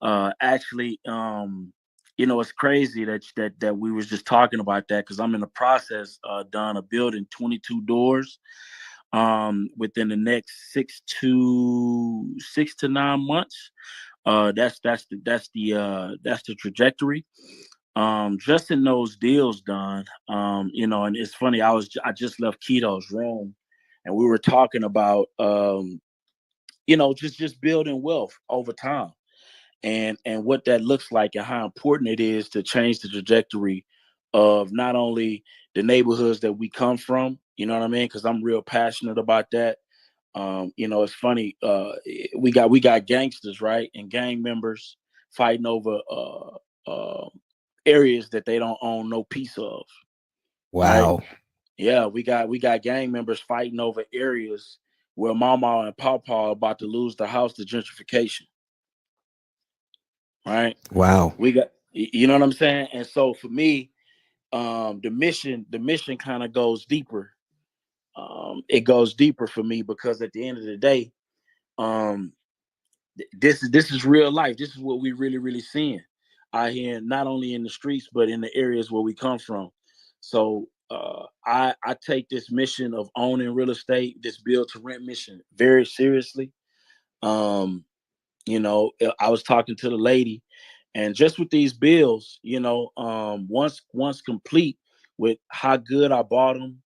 It's crazy that we was just talking about that because I'm in the process, done of building 22 doors within the next 6 to 9 months. That's the trajectory. Just in those deals, Don. And it's funny. I just left Keto's room, and we were talking about just building wealth over time, and what that looks like, and how important it is to change the trajectory of not only the neighborhoods that we come from. You know what I mean? Because I'm real passionate about that. It's funny. We got gangsters, right, and gang members fighting over areas that they don't own no piece of. Wow. Right? Yeah, we got gang members fighting over areas where Mama and Papa are about to lose the house to gentrification. Right? Wow. We got, you know what I'm saying? And so for me, the mission kind of goes deeper. It goes deeper for me because at the end of the day, this is real life. This is what we really seeing out here, not only in the streets but in the areas where we come from. So I take this mission of owning real estate, this build to rent mission, very seriously. You know, I was talking to the lady, and just with these bills, you know, once complete with how good I bought them,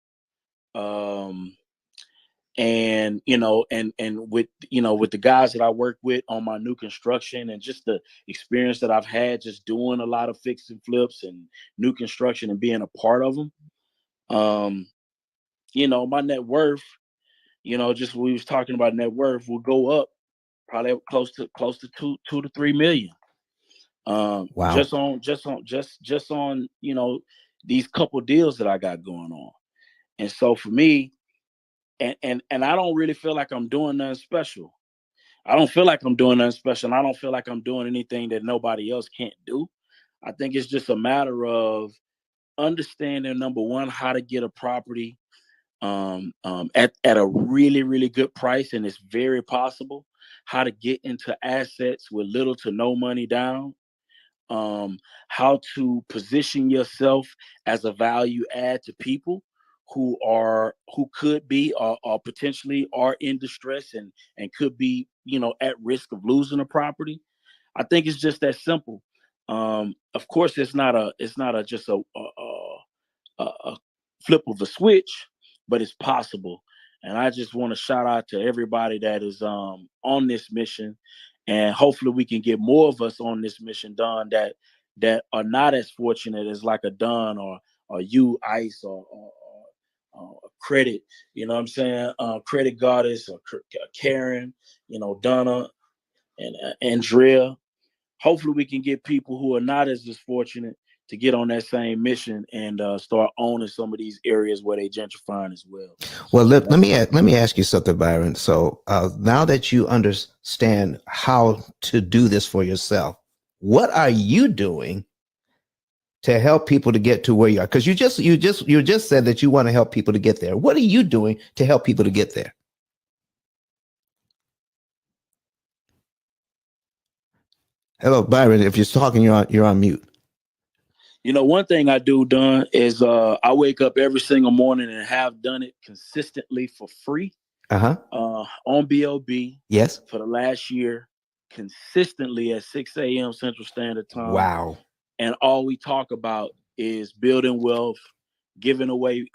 and you know, and with, you know, with the guys that I work with on my new construction, and just the experience that I've had just doing a lot of fix and flips and new construction and being a part of them, you know, my net worth, you know, just we was talking about net worth, will go up probably close to 2 to 3 million. Wow. Just on, you know, these couple deals that I got going on. And so for me, and I don't really feel like I'm doing nothing special. I don't feel like I'm doing nothing special. And I don't feel like I'm doing anything that nobody else can't do. I think it's just a matter of understanding, number one, how to get a property at a really good price, and it's very possible. How to get into assets with little to no money down. How to position yourself as a value add to people who could be or potentially are in distress and could be, you know, at risk of losing a property. I think it's just that simple. Of course, it's not just a flip of a switch, but it's possible. And I just want to shout out to everybody that is on this mission, and hopefully we can get more of us on this mission, Don, that are not as fortunate as like a Don or you, Ice, or Credit. You know what I'm saying? Credit Goddess, or Karen, you know, Donna and Andrea. Hopefully we can get people who are not as fortunate to get on that same mission and start owning some of these areas where they gentrifying as well. Well, let me ask you something, Byron. So now that you understand how to do this for yourself, what are you doing to help people to get to where you are? Because you just said that you want to help people to get there. What are you doing to help people to get there? Hello, Byron. If you're talking, you're on mute. You know, one thing I do, Don, is I wake up every single morning and have done it consistently for free. On B.O.B. Yes. For the last year, consistently at 6 a.m. Central Standard Time. Wow. And all we talk about is building wealth, giving away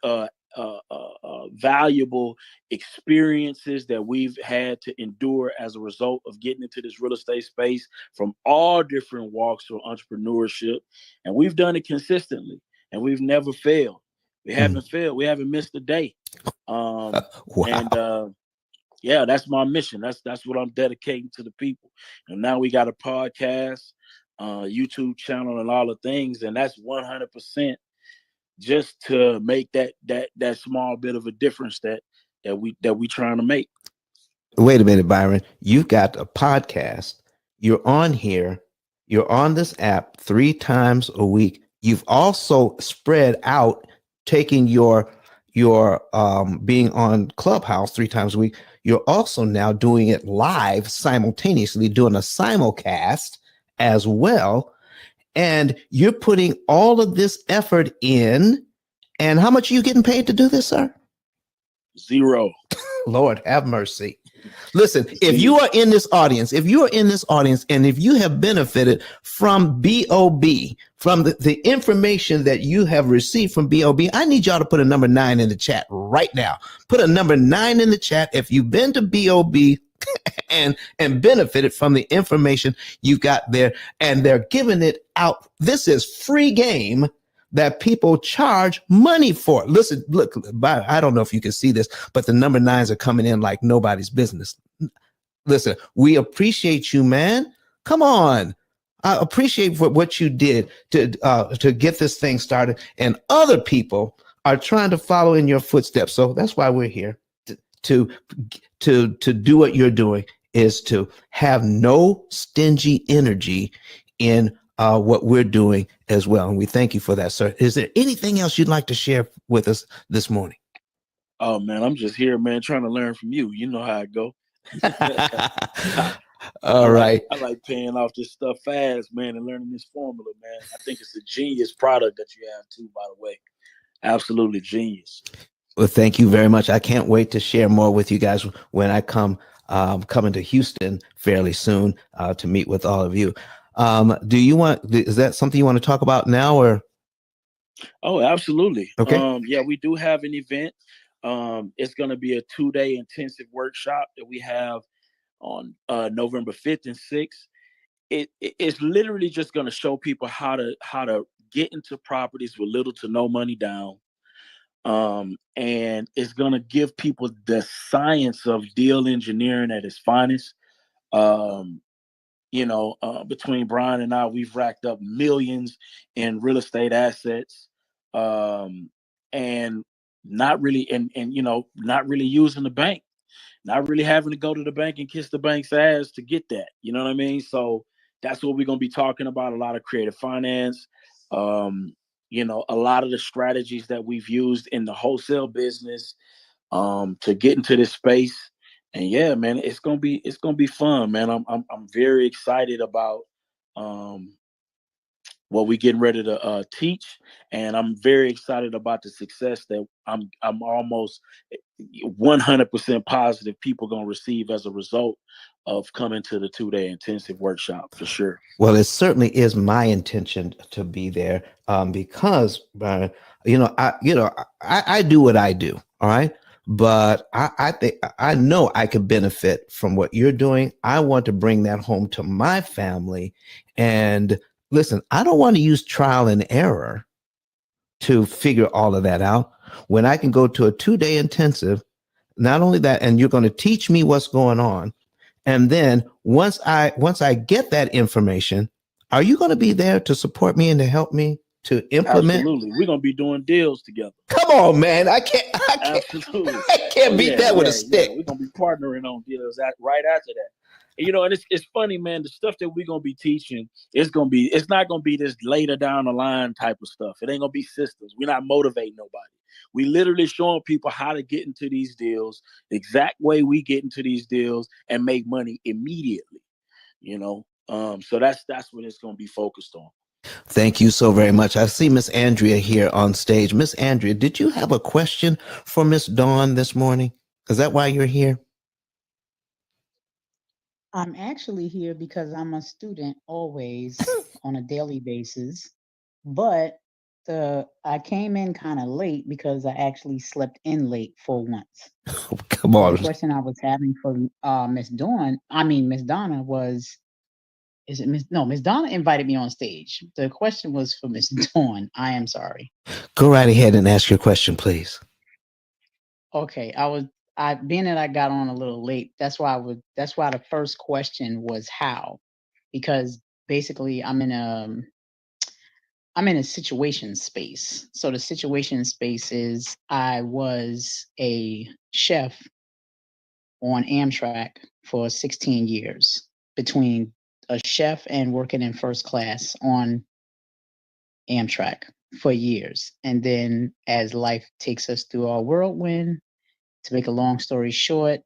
valuable experiences that we've had to endure as a result of getting into this real estate space from all different walks of entrepreneurship. And we've done it consistently, and we've never failed. We haven't failed. We haven't missed a day. Wow. And yeah, that's my mission. That's what I'm dedicating to the people. And now we got a podcast, YouTube channel, and all the things, and that's 100% just to make that small bit of a difference that we trying to make. Wait a minute, Byron. You've got a podcast. You're on here. You're on this app 3 times a week. You've also spread out, taking your being on Clubhouse 3 times a week. You're also now doing it live simultaneously, doing a simulcast as well. And you're putting all of this effort in. And how much are you getting paid to do this, sir? 0. Lord have mercy. Listen, if you are in this audience, and if you have benefited from B.O.B., from the information that you have received from B.O.B., I need y'all to put a number 9 in the chat right now. Put a number 9 in the chat if you've been to B.O.B. and benefited from the information you got there, and they're giving it out. This is free game that people charge money for. Listen, look, I don't know if you can see this, but the number 9s are coming in like nobody's business. Listen, we appreciate you, man. Come on. I appreciate what you did to get this thing started, and other people are trying to follow in your footsteps. So that's why we're here to do what you're doing is to have no stingy energy in what we're doing as well. And we thank you for that, sir. Is there anything else you'd like to share with us this morning? Oh man, I'm just here, man, trying to learn from you. You know how I go. All right. I like paying off this stuff fast, man, and learning this formula, man. I think it's a genius product that you have too, by the way. Absolutely genius. Well, thank you very much. I can't wait to share more with you guys when I coming to Houston fairly soon to meet with all of you. Is that something you want to talk about now, or? Oh, absolutely. Okay. Yeah, we do have an event. It's going to be a 2-day intensive workshop that we have on November 5th and 6th. It's literally just going to show people how to get into properties with little to no money down. And it's going to give people the science of deal engineering at its finest. Between Brian and I, we've racked up millions in real estate assets, and not really, not really using the bank, not really having to go to the bank and kiss the bank's ass to get that. You know what I mean? So that's what we're going to be talking about. A lot of creative finance, a lot of the strategies that we've used in the wholesale business, to get into this space. And yeah, man, it's gonna be fun, man. I'm very excited about what we're getting ready to teach, and I'm very excited about the success that I'm almost 100% positive people gonna receive as a result of coming to the 2-day intensive workshop for sure. Well, it certainly is my intention to be there because, I do what I do. All right. But I think I know I could benefit from what you're doing. I want to bring that home to my family. And listen, I don't want to use trial and error to figure all of that out when I can go to a 2-day intensive. Not only that, and you're going to teach me what's going on. And then once I get that information, are you going to be there to support me and to help me to implement? Absolutely. We're going to be doing deals together. Come on, man. I can't Absolutely. I can't beat that with a stick. Yeah. We're going to be partnering on deals right after that. And it's funny, man, the stuff that we're going to be teaching, it's not going to be this later down the line type of stuff. It ain't going to be systems. We're not motivating nobody. We literally showing people how to get into these deals, the exact way we get into these deals and make money immediately, So that's what it's going to be focused on. Thank you so very much. I see Miss Andrea here on stage. Miss Andrea, did you have a question for Miss Dawn this morning? Is that why you're here? I'm actually here because I'm a student always on a daily basis, but I came in kind of late because I actually slept in late for once. Oh, come So on. the question I was having for Miss Donna was, is it Miss? No, Miss Donna invited me on stage. The question was for Miss Dawn. I am sorry. Go right ahead and ask your question, please. Okay, being that I got on a little late, that's why the first question was how, because basically I'm in a situation space. So the situation space is I was a chef on Amtrak for 16 years, between a chef and working in first class on Amtrak for years. And then as life takes us through our whirlwind, to make a long story short,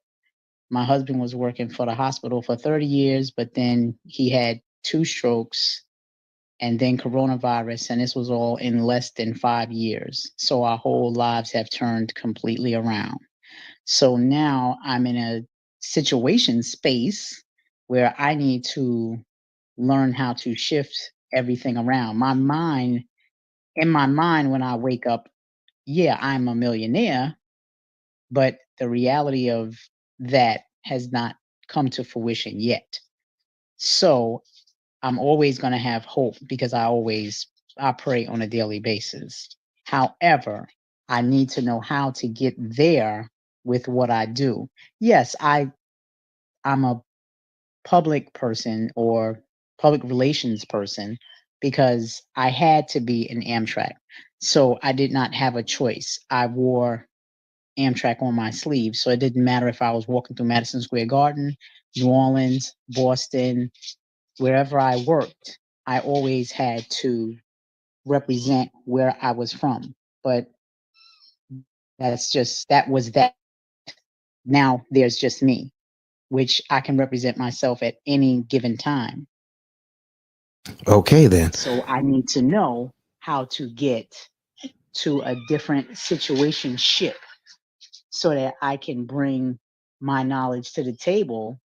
my husband was working for the hospital for 30 years, but then he had 2 strokes and then coronavirus, and this was all in less than 5 years. So our whole lives have turned completely around. So now I'm in a situation space where I need to learn how to shift everything around. In my mind, when I wake up, yeah, I'm a millionaire, but the reality of that has not come to fruition yet. So I'm always going to have hope because I pray on a daily basis. However, I need to know how to get there with what I do. Yes, I'm a public person or public relations person because I had to be an Amtrak. So I did not have a choice. I wore Amtrak on my sleeve. So it didn't matter if I was walking through Madison Square Garden, New Orleans, Boston, wherever I worked, I always had to represent where I was from. But that was that. Now there's just me, which I can represent myself at any given time. Okay, then. So I need to know how to get to a different situation ship so that I can bring my knowledge to the table,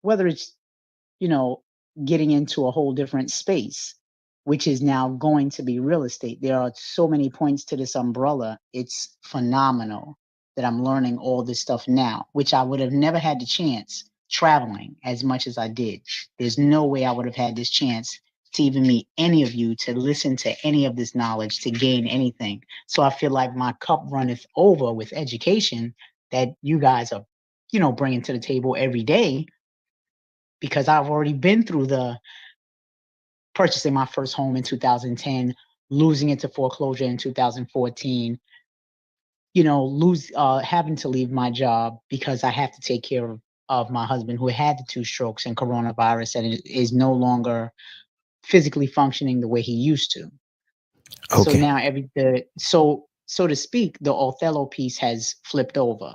whether it's, you know, getting into a whole different space, which is now going to be real estate. There are so many points to this umbrella. It's phenomenal that I'm learning all this stuff now, which I would have never had the chance traveling as much as I did. There's no way I would have had this chance to even meet any of you, to listen to any of this knowledge, to gain anything. So I feel like my cup runneth over with education that you guys are, you know, bringing to the table every day, because I've already been through the purchasing my first home in 2010, losing it to foreclosure in 2014, you know, having to leave my job because I have to take care of my husband who had the 2 strokes and coronavirus and is no longer physically functioning the way he used to. So Okay. now so to speak, the Othello piece has flipped over,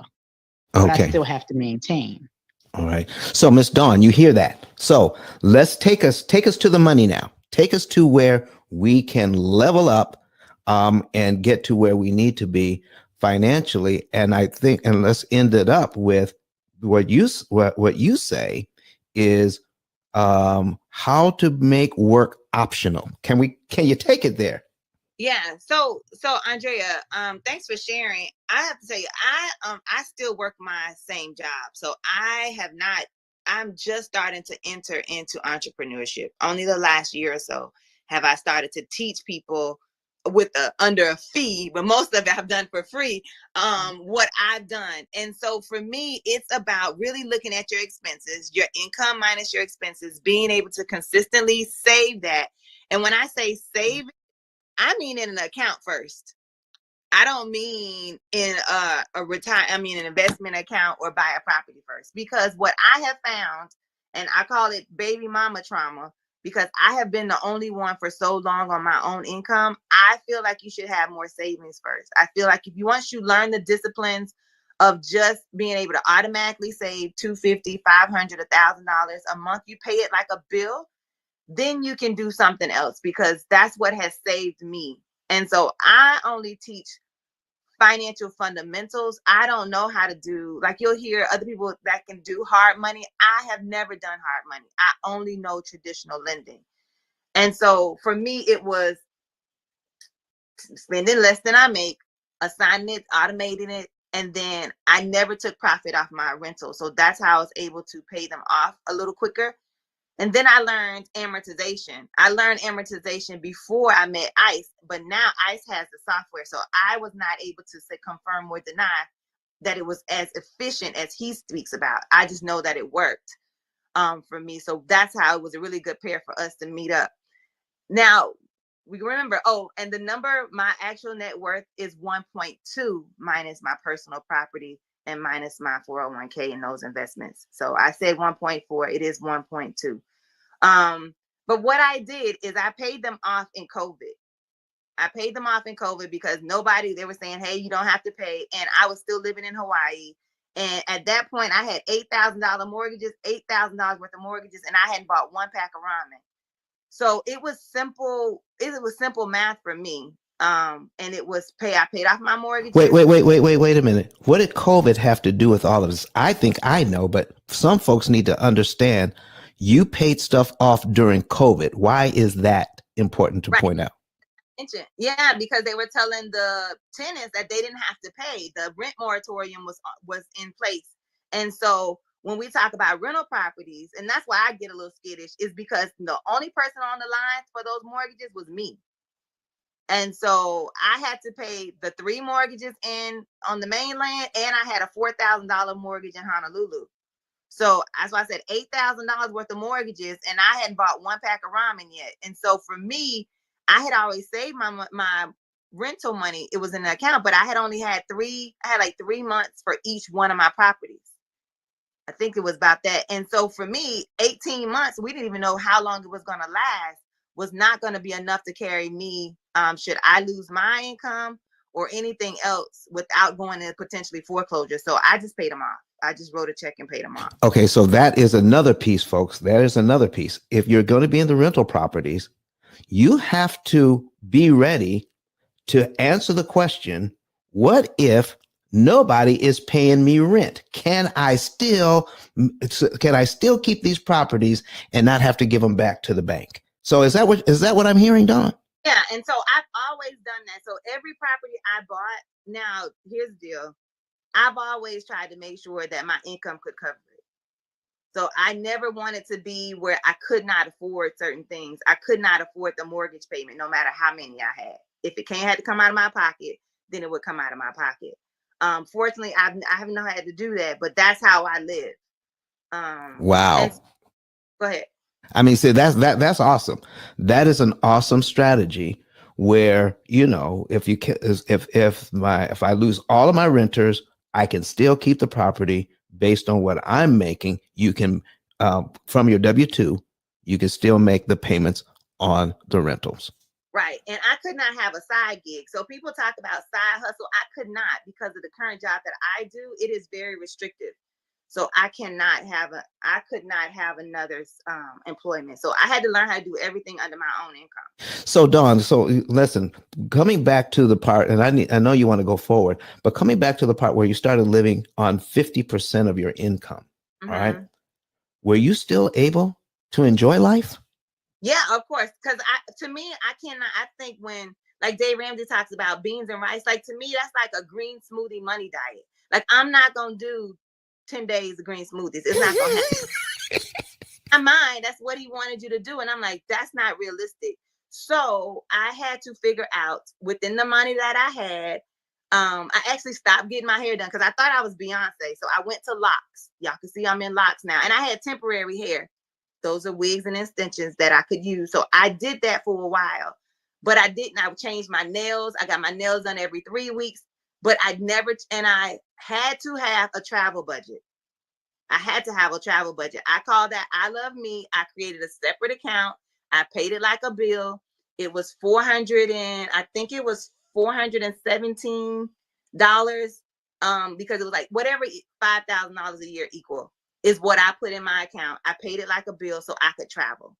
but I Okay. still have to maintain. All right. So, Miss Dawn, you hear that? So let's take us to the money now. Take us to where we can level up and get to where we need to be financially. And I think, and let's end it up with what you say is how to make work optional. Can you take it there? Yeah. So Andrea, thanks for sharing. I have to tell you, I still work my same job. So I'm just starting to enter into entrepreneurship. Only the last year or so have I started to teach people under a fee, but most of it I've done for free, what I've done. And so for me, it's about really looking at your expenses, your income minus your expenses, being able to consistently save that. And when I say save, I mean in an account first. I don't mean in an investment account or buy a property first. Because what I have found, and I call it baby mama trauma, because I have been the only one for so long on my own income, I feel like you should have more savings first. I feel like once you learn the disciplines of just being able to automatically save $250, $500, $1,000 a month, you pay it like a bill, then you can do something else, because that's what has saved me. And so I only teach financial fundamentals. I don't know how to do, like you'll hear other people that can do hard money. I have never done hard money. I only know traditional lending. And so for me, it was spending less than I make, assigning it, automating it, and then I never took profit off my rental. So that's how I was able to pay them off a little quicker. And then I learned amortization. I learned amortization before I met ICE, but now ICE has the software. So I was not able to say confirm or deny that it was as efficient as he speaks about. I just know that it worked for me. So that's how it was a really good pair for us to meet up. Now, we remember, and the number, my actual net worth is 1.2 minus my personal property and minus my 401k and those investments. So I said 1.4, it is 1.2. But what I did is I paid them off in COVID. I paid them off in COVID because they were saying, hey, you don't have to pay. And I was still living in Hawaii. And at that point, I had $8,000 mortgages, $8,000 worth of mortgages, and I hadn't bought one pack of ramen. So it was simple. It was simple math for me. And it was I paid off my mortgages. Wait a minute. What did COVID have to do with all of this? I think I know, but some folks need to understand you paid stuff off during COVID. Why is that important to point out? Yeah, because they were telling the tenants that they didn't have to pay. The rent moratorium was in place. And so when we talk about rental properties, and that's why I get a little skittish, is because the only person on the line for those mortgages was me. And so I had to pay the 3 mortgages on the mainland, and I had a $4,000 mortgage in Honolulu. So that's why I said $8,000 worth of mortgages, and I hadn't bought one pack of ramen yet. And so for me, I had always saved my rental money. It was in the account, but I had only had like 3 months for each one of my properties. I think it was about that. And so for me, 18 months, we didn't even know how long it was going to last, was not going to be enough to carry me. Should I lose my income or anything else without going into potentially foreclosure. So I just paid them off. I just wrote a check and paid them off. Okay, so that is another piece, folks. That is another piece. If you're going to be in the rental properties, you have to be ready to answer the question, what if nobody is paying me rent? Can I still keep these properties and not have to give them back to the bank? So is that what I'm hearing, Don? Yeah, and so I've always done that. So every property I bought, now here's the deal. I've always tried to make sure that my income could cover it. So I never wanted to be where I could not afford certain things. I could not afford the mortgage payment, no matter how many I had. If it had to come out of my pocket, then it would come out of my pocket. Fortunately, I haven't had to do that, but that's how I live. Wow. Go ahead. I mean, see, that's awesome. That is an awesome strategy where, if I lose all of my renters, I can still keep the property based on what I'm making. You can, from your W-2, you can still make the payments on the rentals. Right. And I could not have a side gig. So people talk about side hustle. I could not, because of the current job that I do. It is very restrictive. So I could not have another employment. So I had to learn how to do everything under my own income. So Dawn, so listen, coming back to the part, and I know you want to go forward, but coming back to the part where you started living on 50% of your income, all right? Were you still able to enjoy life? Yeah, of course. Because to me, I think when, like Dave Ramsey talks about beans and rice, like to me, that's like a green smoothie money diet. Like I'm not going to do 10 days of green smoothies. It's not going to happen. In my mind, that's what he wanted you to do. And I'm like, that's not realistic. So I had to figure out within the money that I had, I actually stopped getting my hair done because I thought I was Beyonce. So I went to locks. Y'all can see I'm in locks now. And I had temporary hair. Those are wigs and extensions that I could use. So I did that for a while, but I didn't. I changed my nails. I got my nails done every 3 weeks, but I had to have a travel budget. I had to have a travel budget. I call that I Love Me. I created a separate account. I paid it like a bill. It was $417 because it was like whatever $5,000 a year equal is what I put in my account. I paid it like a bill so I could travel.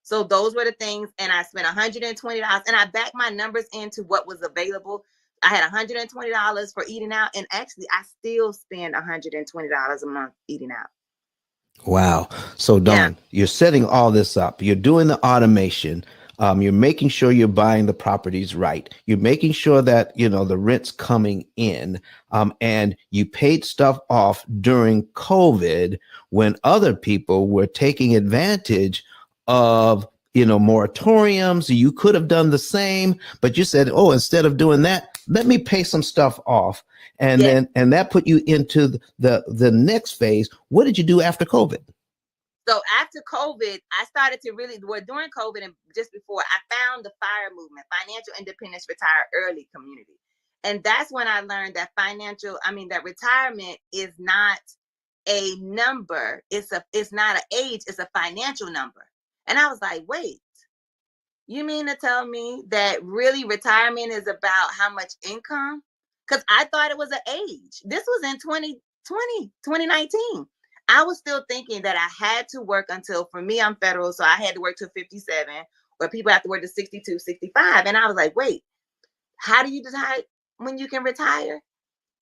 So those were the things. And I spent $120 and I backed my numbers into what was available. I had $120 for eating out. And actually, I still spend $120 a month eating out. Wow. So Dawn, you're setting all this up. You're doing the automation. You're making sure you're buying the properties right. You're making sure that, the rent's coming in. And you paid stuff off during COVID when other people were taking advantage of, moratoriums. You could have done the same, but you said, oh, instead of doing that, let me pay some stuff off. And then that put you into the next phase. What did you do after COVID? So after COVID, I started to during COVID and just before, I found the FIRE movement, Financial Independence Retire Early community. And that's when I learned that that retirement is not a number. It's not an age, it's a financial number. And I was like, wait, you mean to tell me that really retirement is about how much income? Because I thought it was an age. This was in 2019. I was still thinking that I had to work until, for me, I'm federal, so I had to work till 57, or people have to work to 62, 65. And I was like, wait, how do you decide when you can retire?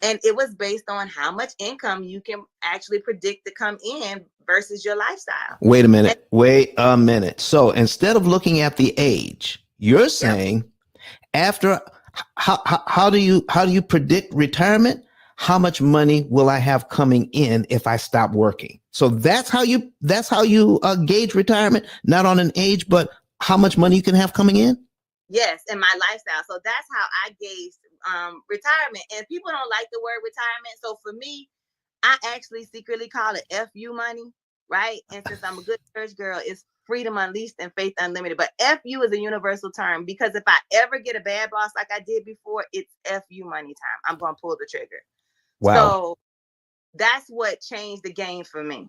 And it was based on how much income you can actually predict to come in versus your lifestyle. Wait a minute. So instead of looking at the age, you're saying after how do you predict retirement? How much money will I have coming in if I stop working? So that's how you gauge retirement, not on an age, but how much money you can have coming in. Yes, and my lifestyle. So that's how I gauge retirement. And people don't like the word retirement. So for me, I actually secretly call it FU money, right? And since I'm a good church girl, it's freedom unleashed and faith unlimited. But FU is a universal term, because if I ever get a bad boss like I did before, it's FU money time. I'm going to pull the trigger. Wow. So that's what changed the game for me.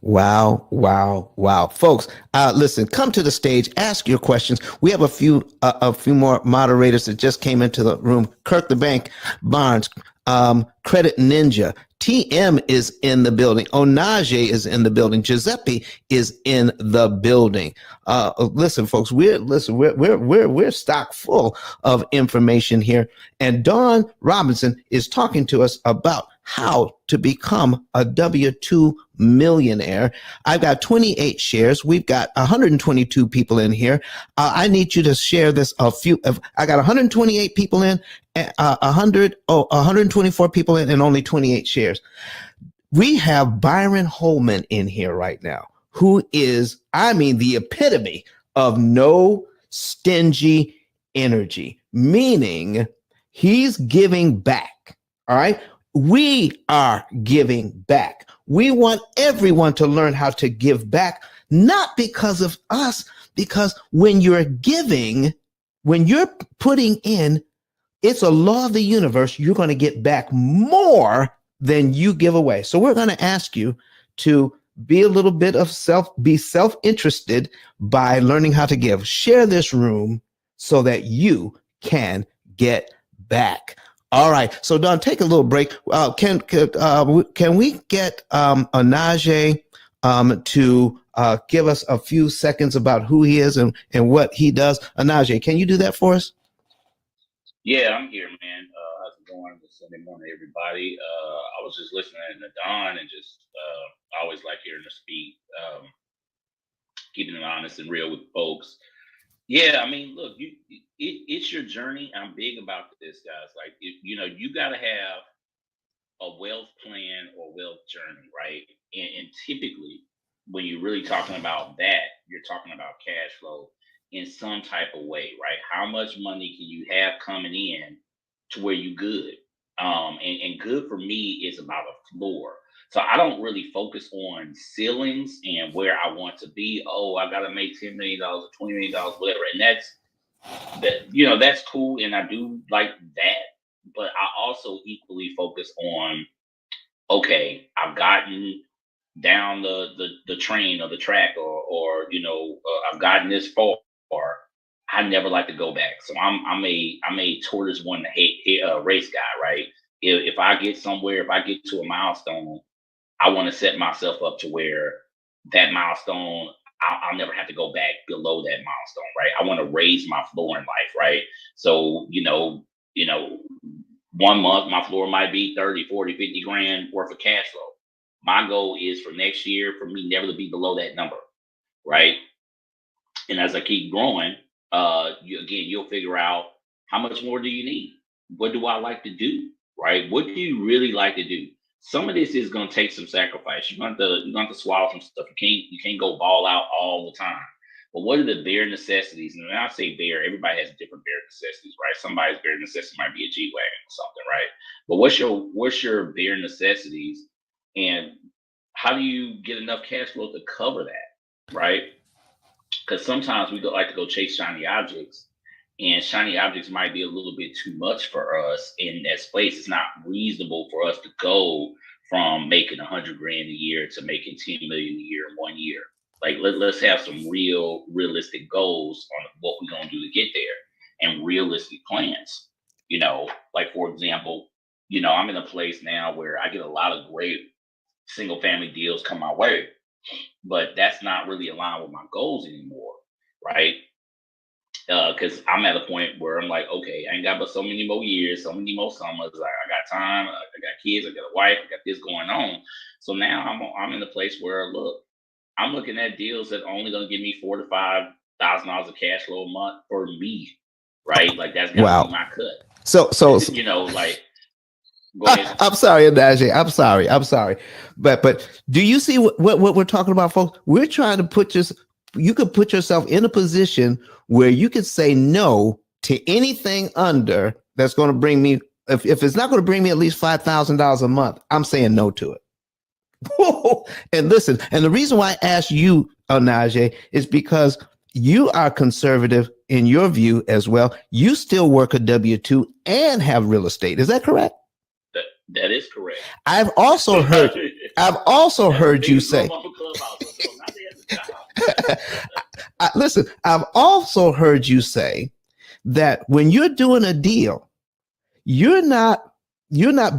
Wow, wow, wow. Folks, listen, come to the stage, ask your questions. We have a few more moderators that just came into the room. Kirk the Bank, Barnes, Credit Ninja, TM is in the building. Onaje is in the building. Giuseppe is in the building. Listen, folks, we're stock full of information here. And Dawn Robinson is talking to us about how to become a W-2 millionaire. I've got 28 shares. We've got 122 people in here. I need you to share this. I got 128 people in, 124 people in, and only 28 shares. We have Byron Holman in here right now, who is, the epitome of no stingy energy, meaning he's giving back. All right. We are giving back. We want everyone to learn how to give back, not because of us, because when you're giving, when you're putting in, it's a law of the universe. You're going to get back more than you give away. So we're going to ask you to be a little bit of self-interested by learning how to give. Share this room so that you can get back. All right. So Don, take a little break. Can we get Onaje to give us a few seconds about who he is and what he does? Onaje, can you do that for us? Yeah, I'm here, man. How's it going this Sunday morning, everybody? I was just listening to Don and just I always like hearing her speak, keeping it honest and real with folks. Yeah, look, it's your journey. I'm big about this, guys. Like, you got to have a wealth plan or wealth journey, right? And typically, when you're really talking about that, you're talking about cash flow in some type of way, right? How much money can you have coming in to where you good? And good for me is about a floor. So I don't really focus on ceilings and where I want to be. Oh, I got to make $10 million or $20 million, whatever. And that's cool. And I do like that. But I also equally focus on, okay, I've gotten down the train or the track or I've gotten this far. I never like to go back. So I'm a tortoise one race guy, right? If I get somewhere, if I get to a milestone, I want to set myself up to where that milestone, I'll never have to go back below that milestone, right? I want to raise my floor in life, right? So, 1 month, my floor might be 30, 40, 50 grand worth of cash flow. My goal is for next year, for me never to be below that number, right? And as I keep growing, you'll figure out how much more do you need? What do I like to do, right? What do you really like to do? Some of this is going to take some sacrifice. You're going to have to swallow some stuff. You can't go ball out all the time. But what are the bare necessities? And when I say bare, everybody has different bare necessities, right? Somebody's bare necessity might be a G-Wagon or something, right? But what's your bare necessities? And how do you get enough cash flow to cover that, right? Because sometimes we like to go chase shiny objects, and shiny objects might be a little bit too much for us in that space. It's not reasonable for us to go from making 100 grand a year to making 10 million a year in 1 year. Like, let's have some realistic goals on what we're going to do to get there and realistic plans. Like, for example, I'm in a place now where I get a lot of great single family deals come my way, but that's not really aligned with my goals anymore, right? Because I'm at a point where I'm like, okay, I ain't got but so many more years, so many more summers. I got time, I got kids, I got a wife, I got this going on. So now I'm in a place where, look, I'm looking at deals that are only going to give me $4,000 to $5,000 of cash flow a month for me, right? Like, that's got to be my cut. So like. Go ahead. I'm sorry, Onaje. I'm sorry. But do you see what we're talking about, folks? We're trying to you could put yourself in a position where you could say no to anything under that's going to bring me, if it's not going to bring me at least $5,000 a month, I'm saying no to it. And listen, and the reason why I asked you Najee, is because you are conservative in your view as well. You still work a W-2 and have real estate. Is that correct? That is correct. I've also heard you say, listen, I've also heard you say that when you're doing a deal, you're not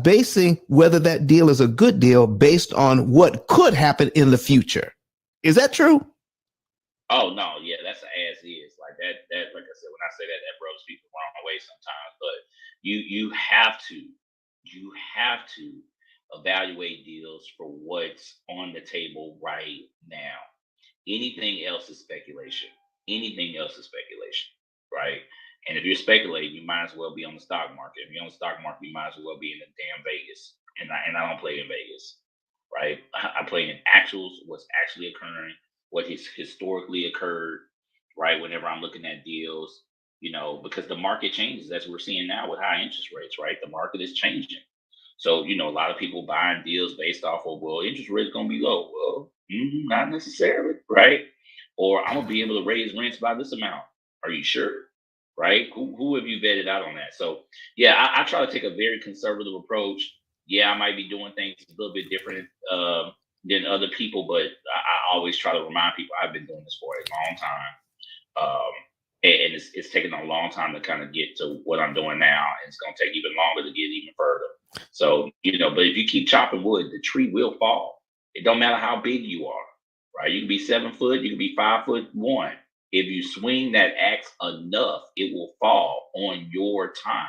basing whether that deal is a good deal based on what could happen in the future. Is that true? Oh no, yeah, that's an as is. Like that, like I said, when I say that, that rubs people the wrong way sometimes. But you have to evaluate deals for what's on the table right now. Anything else is speculation. Anything else is speculation, right? And if you're speculating, you might as well be on the stock market. If you're on the stock market, you might as well be in the damn Vegas. And I don't play in Vegas, right? I play in actuals, what's actually occurring, what has historically occurred, right? Whenever I'm looking at deals, because the market changes, as we're seeing now with high interest rates, right? The market is changing. So, a lot of people buying deals based off of, well, interest rate's going to be low. Well, not necessarily, right? Or I'm going to be able to raise rents by this amount. Are you sure? Right? Who have you vetted out on that? So, yeah, I try to take a very conservative approach. Yeah, I might be doing things a little bit different than other people, but I always try to remind people I've been doing this for a long time. And it's taken a long time to kind of get to what I'm doing now. And it's going to take even longer to get even further. So, but if you keep chopping wood, the tree will fall. It don't matter how big you are, right? You can be 7 foot, you can be 5'1". If you swing that axe enough, it will fall on your time.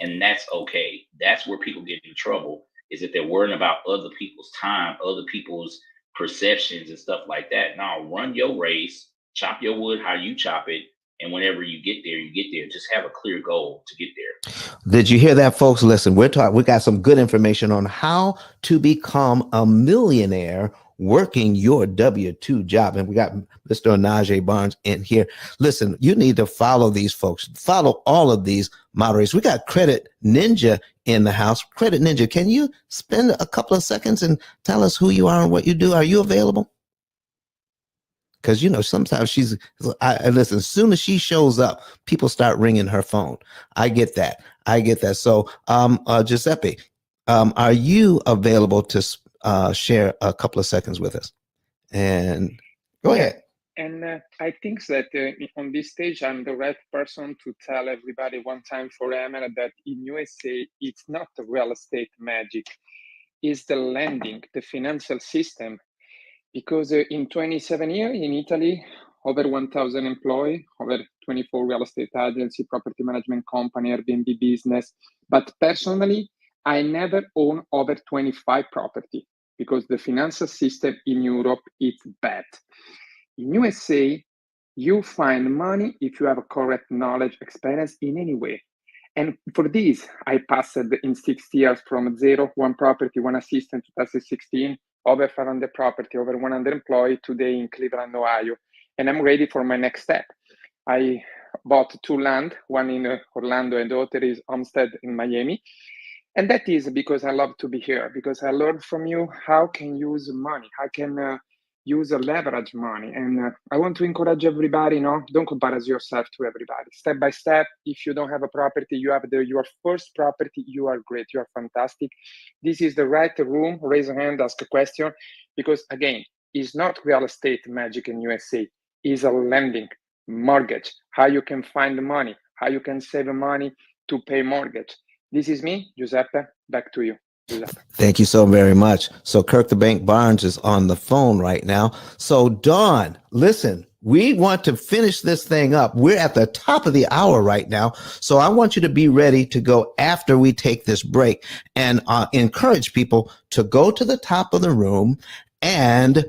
And that's okay. That's where people get in trouble, is that they're worrying about other people's time, other people's perceptions and stuff like that. Now, run your race, chop your wood how you chop it. And whenever you get there, you get there. Just have a clear goal to get there. Did you hear that, folks? Listen, we got some good information on how to become a millionaire working your W-2 job. And we got Mr. Najee Barnes in here. Listen, you need to follow these folks. Follow all of these moderators. We got Credit Ninja in the house. Credit Ninja, can you spend a couple of seconds and tell us who you are and what you do? Are you available? Because, sometimes listen, as soon as she shows up, people start ringing her phone. I get that. So, Giuseppe, are you available to share a couple of seconds with us? And go ahead. And I think that on this stage, I'm the right person to tell everybody one time forever that in USA, it's not the real estate magic. It's the lending, the financial system. Because in 27 years in Italy, over 1,000 employees, over 24 real estate agency, property management company, Airbnb business. But personally, I never own over 25 property because the financial system in Europe is bad. In USA, you find money if you have a correct knowledge, experience in any way. And for this, I passed in 6 years from zero, one property, one assistant, 2016, over 500 property, over 100 employees today in Cleveland, Ohio. And I'm ready for my next step. I bought 2 land, one in Orlando and the other is Homestead in Miami. And that is because I love to be here, because I learned from you how can use money, how can use a leverage money. And I want to encourage everybody, don't compare yourself to everybody. Step by step, if you don't have a property, you have your first property, you are great, you are fantastic. This is the right room, raise a hand, ask a question, because again, it's not real estate magic in USA, it's a lending, mortgage, how you can find the money, how you can save money to pay mortgage. This is me, Giuseppe, back to you. Thank you so very much. So Kirk the Bank Barnes is on the phone right now. So Dawn, listen, we want to finish this thing up. We're at the top of the hour right now. So I want you to be ready to go after we take this break, and encourage people to go to the top of the room and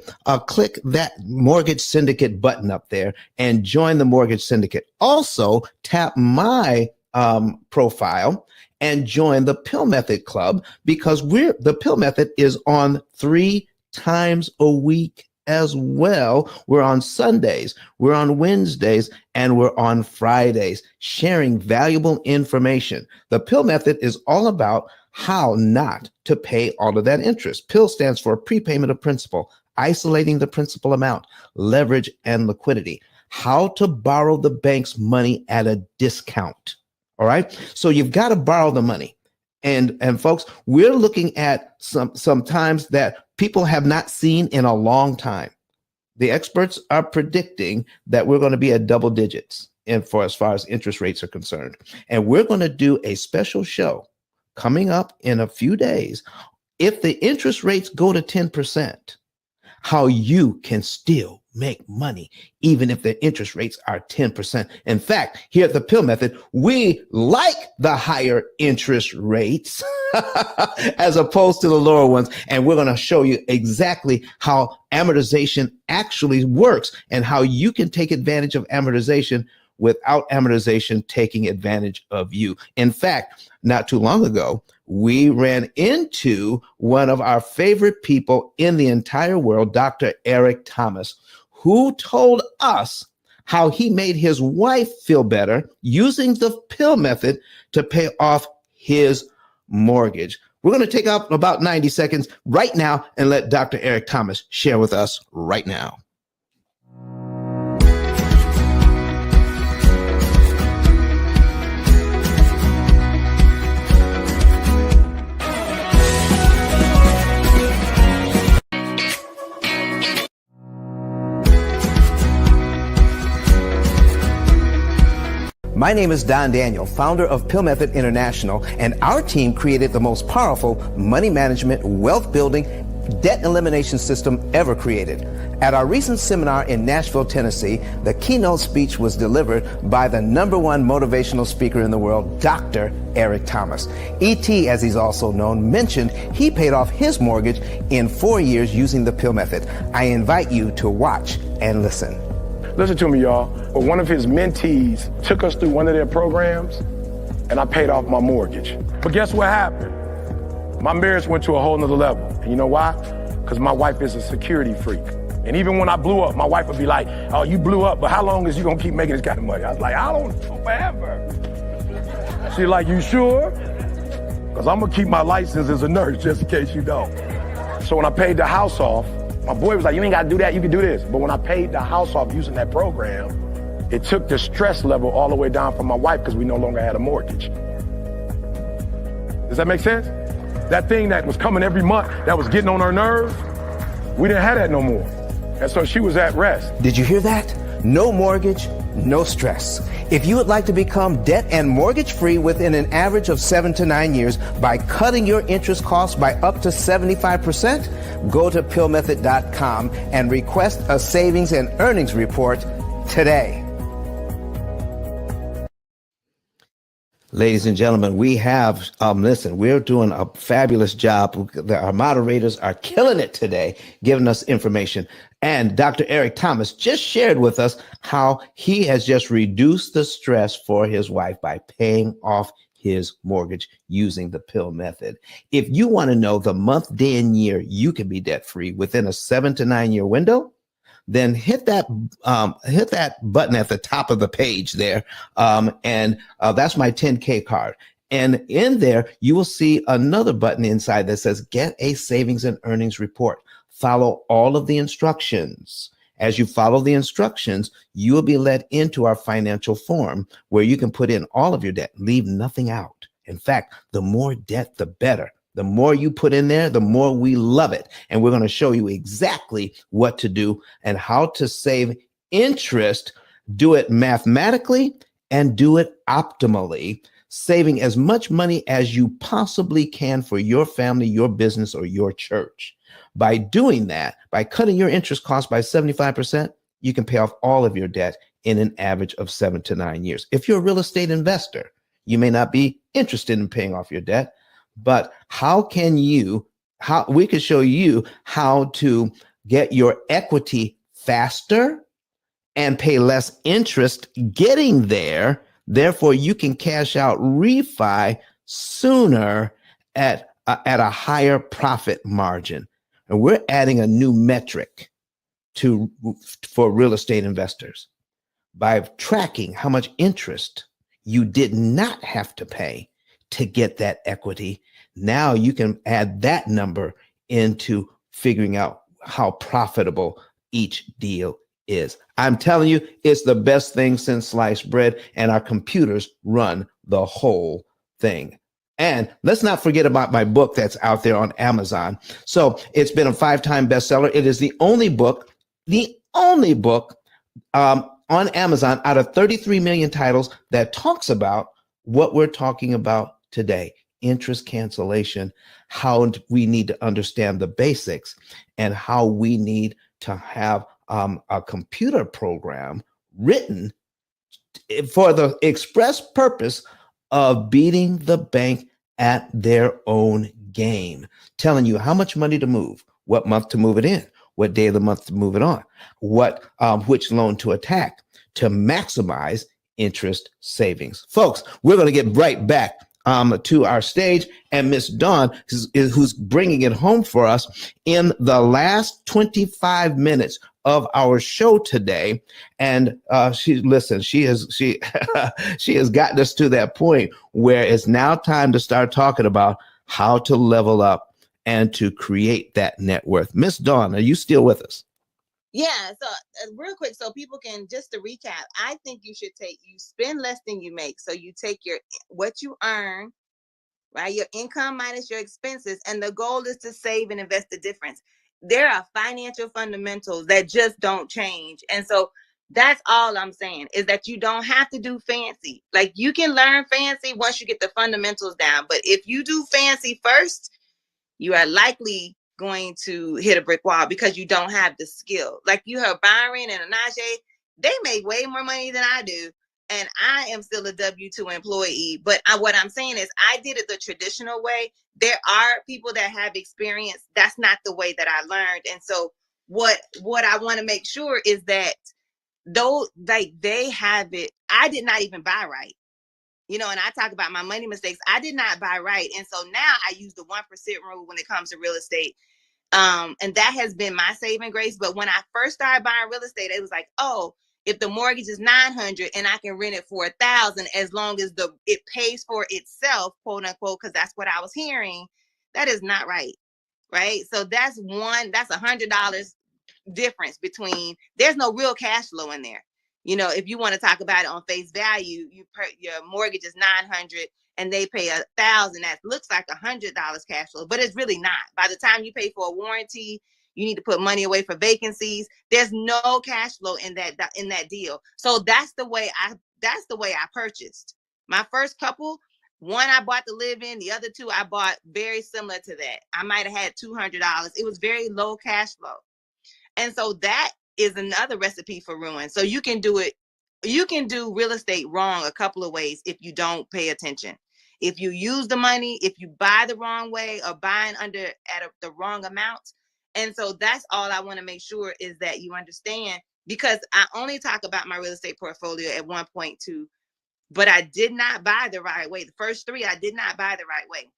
click that mortgage syndicate button up there and join the mortgage syndicate. Also tap my profile and join the P.I.L.L Method Club, because the P.I.L.L Method is on 3 times a week as well. We're on Sundays, we're on Wednesdays, and we're on Fridays, sharing valuable information. The P.I.L.L Method is all about how not to pay all of that interest. P.I.L.L stands for prepayment of principal. isolating the principal amount, leverage, and liquidity. How to borrow the bank's money at a discount. All right. So you've got to borrow the money. And folks, we're looking at some times that people have not seen in a long time. The experts are predicting that we're going to be at double digits as far as interest rates are concerned. And we're going to do a special show coming up in a few days. If the interest rates go to 10%, how you can still make money, even if the interest rates are 10%. In fact, here at the P.I.L.L Method, we like the higher interest rates as opposed to the lower ones. And we're going to show you exactly how amortization actually works and how you can take advantage of amortization without amortization taking advantage of you. In fact, not too long ago, we ran into one of our favorite people in the entire world, Dr. Eric Thomas, who told us how he made his wife feel better using the P.I.L.L method to pay off his mortgage. We're going to take up about 90 seconds right now and let Dr. Eric Thomas share with us right now. My name is Don Daniel, founder of P.I.L.L Method International, and our team created the most powerful money management, wealth building, debt elimination system ever created. At our recent seminar in Nashville, Tennessee, the keynote speech was delivered by the #1 motivational speaker in the world, Dr. Eric Thomas. E.T., as he's also known, mentioned he paid off his mortgage in 4 years using the P.I.L.L Method. I invite you to watch and listen. Listen to me, y'all. One of his mentees took us through one of their programs, and I paid off my mortgage. But guess what happened? My marriage went to a whole nother level. And you know why? Because my wife is a security freak. And even when I blew up, my wife would be like, oh, you blew up, but how long is you gonna keep making this kind of money? I was like, I don't know, forever. She's like, you sure? Because I'm gonna keep my license as a nurse just in case you don't. So when I paid the house off, my boy was like, you ain't gotta do that, you can do this. But when I paid the house off using that program, it took the stress level all the way down for my wife because we no longer had a mortgage. Does that make sense? That thing that was coming every month, that was getting on her nerves, we didn't have that no more. And so she was at rest. Did you hear that? No mortgage, no stress. If you would like to become debt and mortgage free within an average of 7 to 9 years by cutting your interest costs by up to 75%, go to pillmethod.com and request a savings and earnings report today. Ladies and gentlemen, we have, listen, we're doing a fabulous job. Our moderators are killing it today, giving us information. And Dr. Eric Thomas just shared with us how he has just reduced the stress for his wife by paying off his mortgage using the P.I.L.L method. If you want to know the month, day, and year you can be debt free within a 7 to 9 year window, then hit that button at the top of the page there. And that's my 10K card. And in there, you will see another button inside that says get a savings and earnings report. Follow all of the instructions. As you follow the instructions, you will be led into our financial form where you can put in all of your debt, leave nothing out. In fact, the more debt, the better. The more you put in there, the more we love it. And we're going to show you exactly what to do and how to save interest, do it mathematically and do it optimally, saving as much money as you possibly can for your family, your business, or your church. By doing that, by cutting your interest costs by 75%, you can pay off all of your debt in an average of 7 to 9 years. If you're a real estate investor, you may not be interested in paying off your debt, but we can show you how to get your equity faster and pay less interest getting there. Therefore, you can cash out refi sooner at a higher profit margin. And we're adding a new metric for real estate investors by tracking how much interest you did not have to pay to get that equity. Now you can add that number into figuring out how profitable each deal is. I'm telling you, it's the best thing since sliced bread, and our computers run the whole thing. And let's not forget about my book that's out there on Amazon. So it's been a 5-time bestseller. It is the only book on Amazon out of 33 million titles that talks about what we're talking about today: interest cancellation, how we need to understand the basics, and how we need to have a computer program written for the express purpose of beating the bank at their own game, telling you how much money to move, what month to move it in, what day of the month to move it on, which loan to attack to maximize interest savings. Folks, we're going to get right back to our stage, and Miss Dawn, who's bringing it home for us in the last 25 minutes of our show today. And she has she has gotten us to that point where it's now time to start talking about how to level up and to create that net worth. Miss Dawn, are you still with us? Yeah, so real quick, so people can, just to recap, I think you spend less than you make. So you take what you earn, right? Your income minus your expenses, and the goal is to save and invest the difference. There are financial fundamentals that just don't change. And so that's all I'm saying, is that you don't have to do fancy. Like, you can learn fancy once you get the fundamentals down. But if you do fancy first, you are likely going to hit a brick wall because you don't have the skill. Like, you have Byron and Anaje, they make way more money than I do. And I am still a W-2 employee. But what I'm saying is, I did it the traditional way. There are people that have experience. That's not the way that I learned. And so what I want to make sure is that though, like, they have it, I did not even buy right. And I talk about my money mistakes. I did not buy right. And so now I use the 1% rule when it comes to real estate. And that has been my saving grace. But when I first started buying real estate, it was like, oh, if the mortgage is $900 and I can rent it for $1,000, as long as it pays for itself, quote unquote, because that's what I was hearing. That is not right. Right. So that's $100 difference between, there's no real cash flow in there. If you want to talk about it on face value, your mortgage is $900 and they pay $1,000. That looks like $100 cash flow, but it's really not. By the time you pay for a warranty, you need to put money away for vacancies. There's no cash flow in that deal. So that's the way I purchased. My first couple, one I bought to live in, the other two I bought very similar to that. I might have had $200. It was very low cash flow. And so that is another recipe for ruin. So you can do real estate wrong a couple of ways if you don't pay attention. If you use the money, if you buy the wrong way, or buying at the wrong amount. And so that's all I want to make sure is that you understand, because I only talk about my real estate portfolio at 1.2, but I did not buy the right way. The first 3, I did not buy the right way.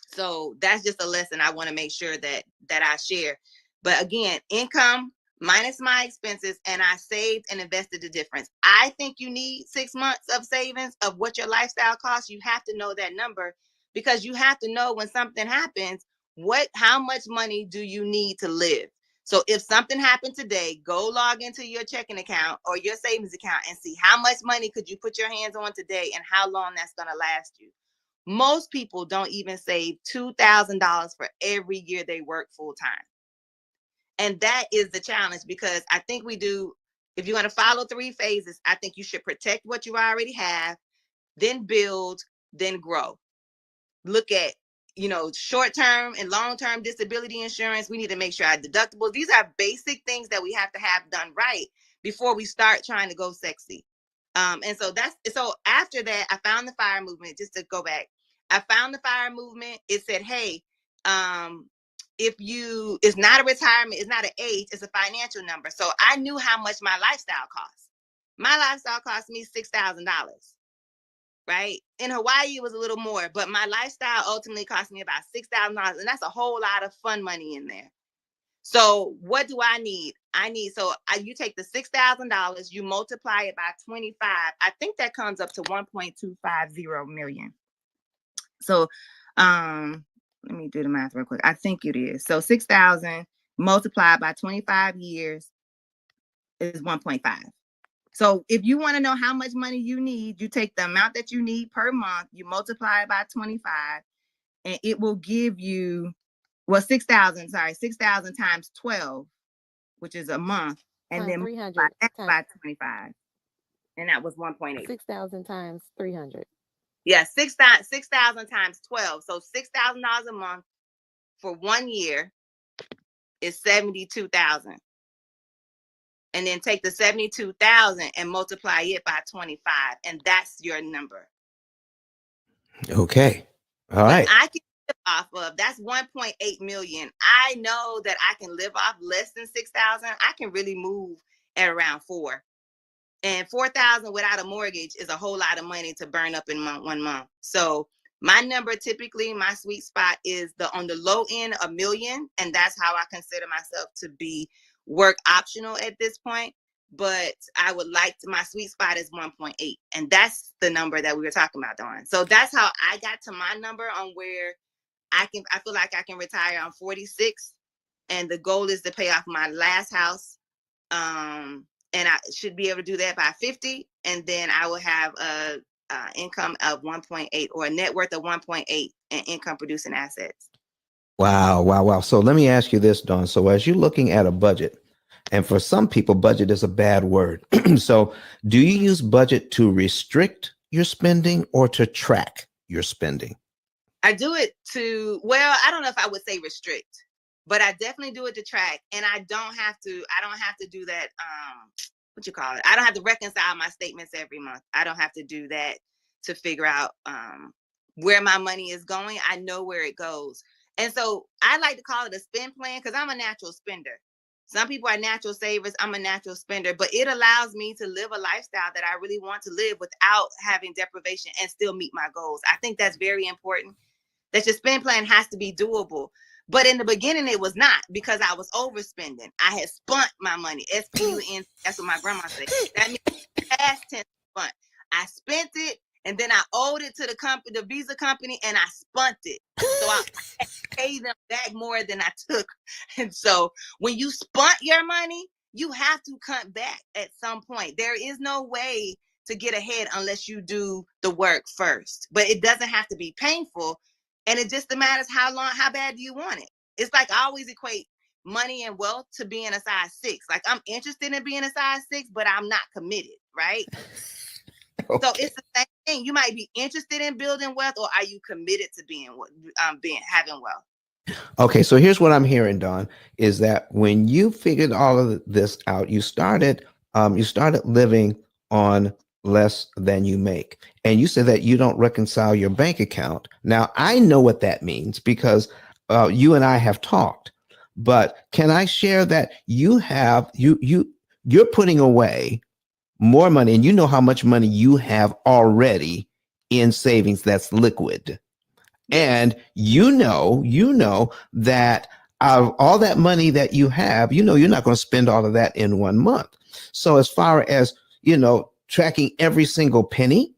So that's just a lesson I want to make sure that I share. But again, income minus my expenses, and I saved and invested the difference. I think you need 6 months of savings of what your lifestyle costs. You have to know that number, because you have to know when something happens, how much money do you need to live? So if something happened today, go log into your checking account or your savings account and see how much money could you put your hands on today and how long that's going to last you. Most people don't even save $2,000 for every year they work full time. And that is the challenge, because I think we do, if you're going to follow 3 phases, I think you should protect what you already have, then build, then grow. Look at, short-term and long-term disability insurance. We need to make sure our deductibles, these are basic things that we have to have done right before we start trying to go sexy. And so after that, I found the FIRE movement. Just to go back, I found the FIRE movement. It said, hey, it's not a retirement, it's not an age, it's a financial number. So I knew how much my lifestyle costs. My lifestyle cost me $6,000, right? In Hawaii, it was a little more, but my lifestyle ultimately cost me about $6,000, and that's a whole lot of fun money in there. So what do I need? You take the $6,000, you multiply it by 25. I think that comes up to 1.250 million. So let me do the math real quick. I think it is. So 6,000 multiplied by 25 years is 1.5. So if you want to know how much money you need, you take the amount that you need per month, you multiply it by 25, and it will give you, well, 6,000 times 12, which is a month, and Times then multiply 300 that times by 25. And that was 1.8. 6,000 times 300. Yeah, 6,000 times 12. So $6,000 a month for 1 year is 72,000. And then take the 72,000 and multiply it by 25, and that's your number. Okay. All right. I can live off of, that's 1.8 million. I know that I can live off less than 6,000. I can really move at around 4. And 4,000 without a mortgage is a whole lot of money to burn up in 1 month. So my number, typically my sweet spot is on the low end, $1 million, and that's how I consider myself to be work optional at this point. But I would like to, my sweet spot is 1.8, and that's the number that we were talking about, Dawn. So that's how I got to my number on where I feel like I can retire on 46, and the goal is to pay off my last house. And I should be able to do that by 50, and then I will have a income of 1.8, or a net worth of 1.8 and income producing assets. Wow, wow, wow. So let me ask you this, Dawn. So as you're looking at a budget, and for some people, budget is a bad word. So do you use budget to restrict your spending or to track your spending? I do it to, well, I don't know if I would say restrict, but I definitely do it to track. And I don't have to do that. What you call it? I don't have to reconcile my statements every month. I don't have to do that to figure out where my money is going. I know where it goes. And so I like to call it a spend plan, because I'm a natural spender. Some people are natural savers. I'm a natural spender, but it allows me to live a lifestyle that I really want to live without having deprivation and still meet my goals. I think that's very important, that your spend plan has to be doable. But in the beginning, it was not, because I was overspending. I had spent my money. S-P-U-N. That's what my grandma said. That means past tense spent. I spent it, and then I owed it to the company, the Visa company, and I spent it. So I paid them back more than I took. And so when you spent your money, you have to cut back at some point. There is no way to get ahead unless you do the work first. But it doesn't have to be painful. And it just matters how bad do you want it. It's like I always equate money and wealth to being a size 6. Like, I'm interested in being a size 6, but I'm not committed, right? Okay. So it's the same thing. You might be interested in building wealth, or are you committed to having wealth? Okay, so here's what I'm hearing, Dawn, is that when you figured all of this out, you started living on less than you make. And you said that you don't reconcile your bank account. Now, I know what that means, because you and I have talked. But can I share that you're putting away more money, and you know how much money you have already in savings that's liquid. And you know that out of all that money that you have, you're not going to spend all of that in 1 month. So as far as, tracking every single penny,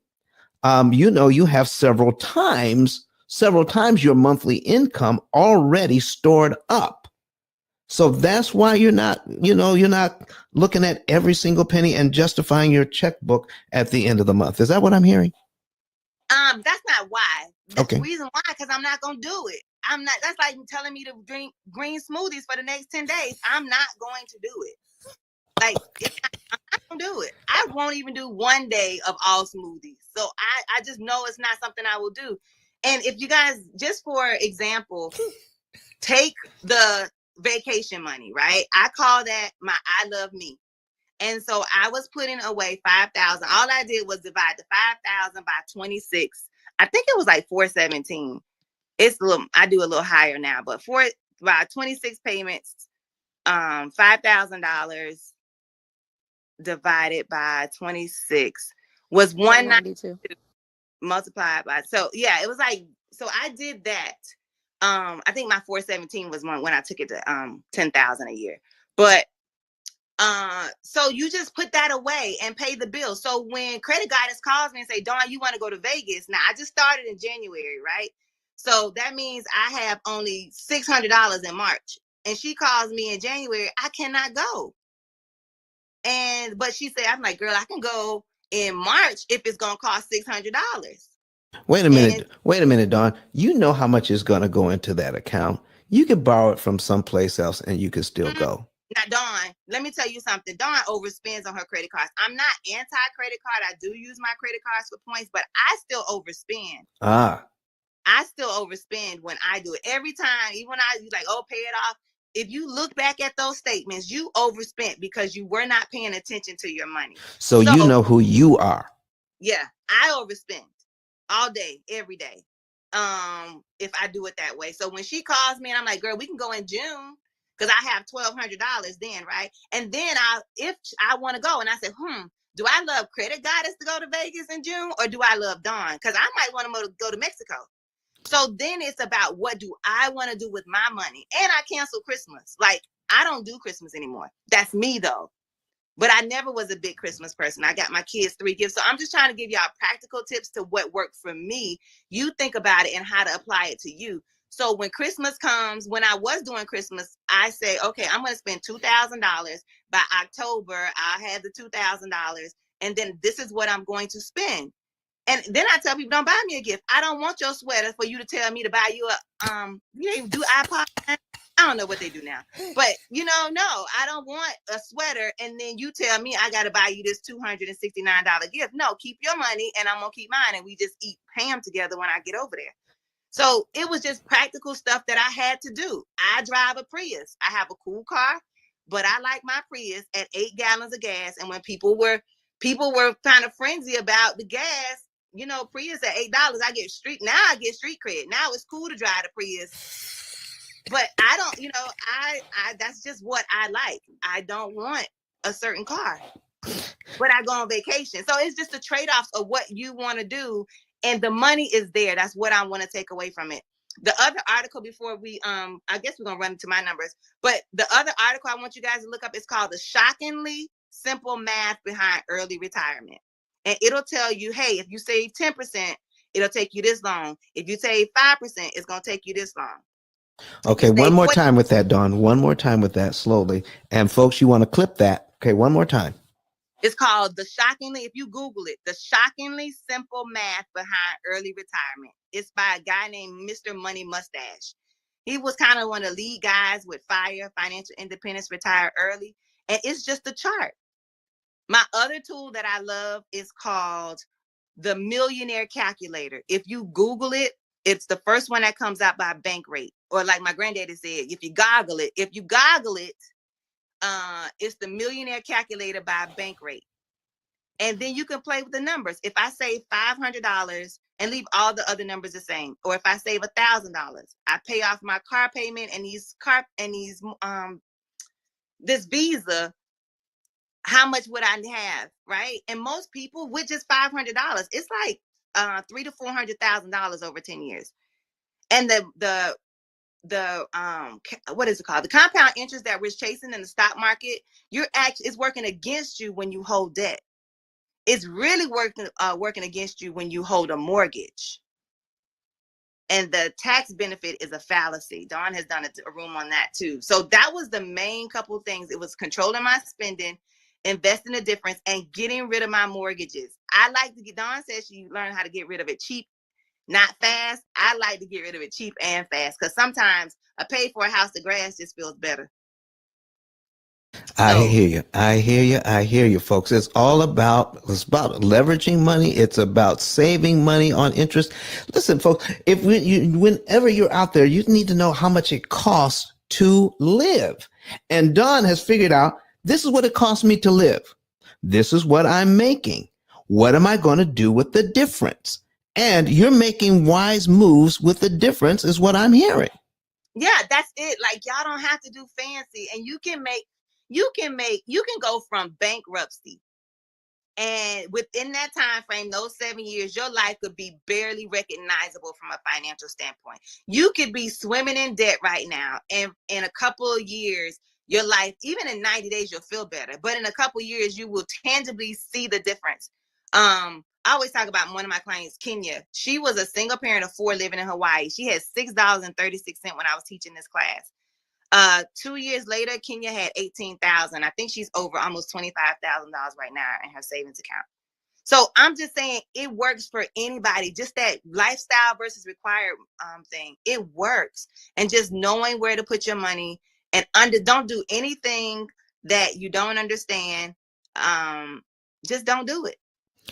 you have several times your monthly income already stored up. So that's why you're not looking at every single penny and justifying your checkbook at the end of the month. Is that what I'm hearing? That's not why. Okay. The reason why, because I'm not gonna do it. I'm not. That's like telling me to drink green smoothies for the next 10 days. I'm not going to do it. Like, I'm not gonna do it. I won't even do 1 day of all smoothies. So I just know it's not something I will do. And if you guys, just for example, take the vacation money, right? I call that my I love me. And so I was putting away 5,000. All I did was divide the 5,000 by 26. I think it was like 417. I do a little higher now, but by 26 payments, $5,000 divided by 26 was 192 multiplied by. So yeah, it was like, so I did that. I think my 417 was when I took it to 10,000 a year. But so you just put that away and pay the bill. So when credit guidance calls me and say, Dawn, you want to go to Vegas? Now, I just started in January, right? So that means I have only $600 in March. and she calls me in January, I cannot go. But she said, I'm like, girl, I can go in March if it's gonna cost $600. Wait a And minute. Wait a minute, Dawn. You know how much is going to go into that account. You could borrow it from someplace else and you could still go. now, Dawn, let me tell you something. Dawn overspends on her credit cards. I'm not anti-credit card. I do use my credit cards for points, but I still overspend. Ah. I still overspend when I do it. Every time, even when I like, oh, pay it off. If you look back at those statements, you overspent because you were not paying attention to your money. So you know who you are. Yeah, I overspend all day, every day. If I do it that way. So when she calls me and I'm like, girl, we can go in June because I have $1,200 then, right? And then if I want to go and I say, do I love Credit Goddess to go to Vegas in June or do I love Dawn? Because I might want to go to Mexico. So then it's about what do I want to do with my money? And I cancel Christmas. Like, I don't do Christmas anymore. That's me though. But I never was a big Christmas person. I got my kids 3 gifts. So I'm just trying to give y'all practical tips to what worked for me. You think about it and how to apply it to you. So when Christmas comes, when I was doing Christmas, I say, okay, I'm going to spend $2,000. By October, I'll have the $2,000. And then this is what I'm going to spend. And then I tell people, don't buy me a gift. I don't want your sweater for you to tell me to buy you a, you even do iPod. I don't know what they do now, but no, I don't want a sweater. And then you tell me I got to buy you this $269 gift. No, keep your money and I'm going to keep mine. And we just eat ham together when I get over there. So it was just practical stuff that I had to do. I drive a Prius. I have a cool car, but I like my Prius at 8 gallons of gas. And when people were kind of frenzy about the gas, Prius at $8, I get street cred. Now it's cool to drive the Prius. But I don't, I that's just what I like. I don't want a certain car, but I go on vacation. So it's just the trade-offs of what you want to do. And the money is there. That's what I want to take away from it. The other article before we, I guess we're going to run into my numbers, but the other article I want you guys to look up is called The Shockingly Simple Math Behind Early Retirement. And it'll tell you, hey, if you save 10%, it'll take you this long. If you save 5%, it's going to take you this long. Okay, one more time with that, Dawn. One more time with that, slowly. And folks, you want to clip that. Okay, one more time. It's called if you Google it, The Shockingly Simple Math Behind Early Retirement. It's by a guy named Mr. Money Mustache. He was kind of one of the lead guys with FIRE, Financial Independence, Retire Early. And it's just a chart. My other tool that I love is called the Millionaire Calculator. If you Google it, it's the first one that comes out by Bankrate. Or like my granddaddy said, if you goggle it, it's the Millionaire Calculator by Bankrate. And then you can play with the numbers. If I save $500 and leave all the other numbers the same, or if I save $1,000, I pay off my car payment and this Visa, how much would I have, right? And most people with just $500, it's like $300,000 to $400,000 over 10 years. And the what is it called? The compound interest that we're chasing in the stock market, it's working against you when you hold debt. It's really working against you when you hold a mortgage. And the tax benefit is a fallacy. Dawn has done a room on that too. So that was the main couple of things. It was controlling my spending, investing the difference, and getting rid of my mortgages. Dawn says she learned how to get rid of it cheap, not fast. I like to get rid of it cheap and fast because sometimes a pay for a house of grass just feels better. I hear you, folks. It's about leveraging money. It's about saving money on interest. Listen, folks, whenever you're out there, you need to know how much it costs to live. And Dawn has figured out, this is what it costs me to live. This is what I'm making. What am I going to do with the difference? And you're making wise moves with the difference is what I'm hearing. Yeah, that's it. Like, y'all don't have to do fancy, and you can go from bankruptcy, and within that time frame, those 7 years, your life could be barely recognizable from a financial standpoint. You could be swimming in debt right now, and in a couple of years, your life, even in 90 days, you'll feel better. But in a couple of years, you will tangibly see the difference. I always talk about one of my clients, Kenya. She was a single parent of 4 living in Hawaii. She had $6.36 when I was teaching this class. 2 years later, Kenya had 18,000. I think she's over almost $25,000 right now in her savings account. So I'm just saying it works for anybody. Just that lifestyle versus required thing. It works. And just knowing where to put your money and don't do anything that you don't understand. Just don't do it.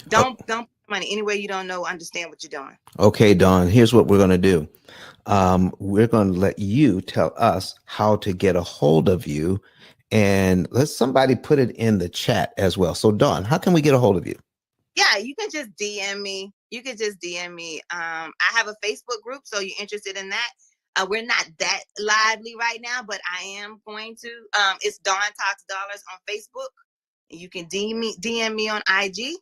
Don't put money anywhere you don't understand what you're doing. Okay, Dawn, here's what we're going to do. We're going to let you tell us how to get a hold of you, and let somebody put it in the chat as well. So Dawn, how can we get a hold of you? Yeah, you can just DM me. I have a Facebook group, so you're interested in that. We're not that lively right now, but I am going to. It's Dawn Talks Dollars on Facebook. You can DM me on IG,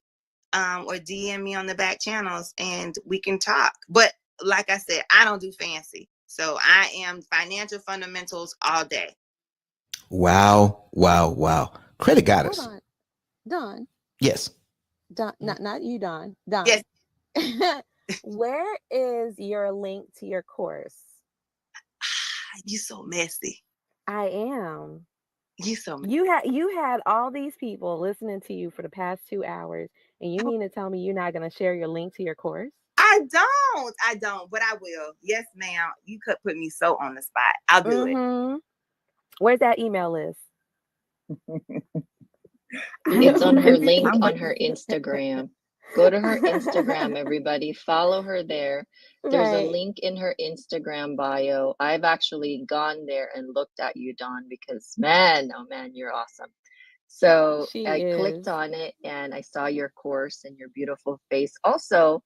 or DM me on the back channels, and we can talk. But like I said, I don't do fancy. So I am financial fundamentals all day. Wow. Credit Goddess. Hold on. Don. Yes. Don, not you, Don. Don. Yes. Where is your link to your course? You so messy. I am. You so messy. You had all these people listening to you for the past 2 hours, and you mean to tell me you're not going to share your link to your course? I don't, but I will. Yes, ma'am. You could put me so on the spot. I'll do it. Where's that email list? It's on her link on her Instagram. Go to her Instagram, everybody. Follow her there. There's a link in her Instagram bio. I've actually gone there and looked at you, Dawn, because oh man, you're awesome. So I clicked on it and I saw your course and your beautiful face. Also,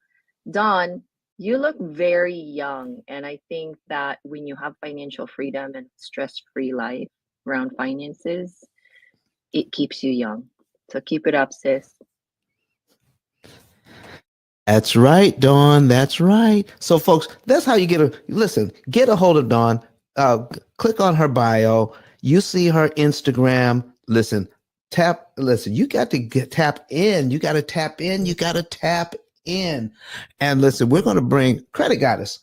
Dawn, you look very young. And I think that when you have financial freedom and stress-free life around finances, it keeps you young. So keep it up, sis. That's right, Dawn. That's right. So, folks, that's how you get a hold of Dawn. Click on her bio. You see her Instagram. Listen, you got to tap in. You got to tap in. And listen, we're going to bring Credit Goddess.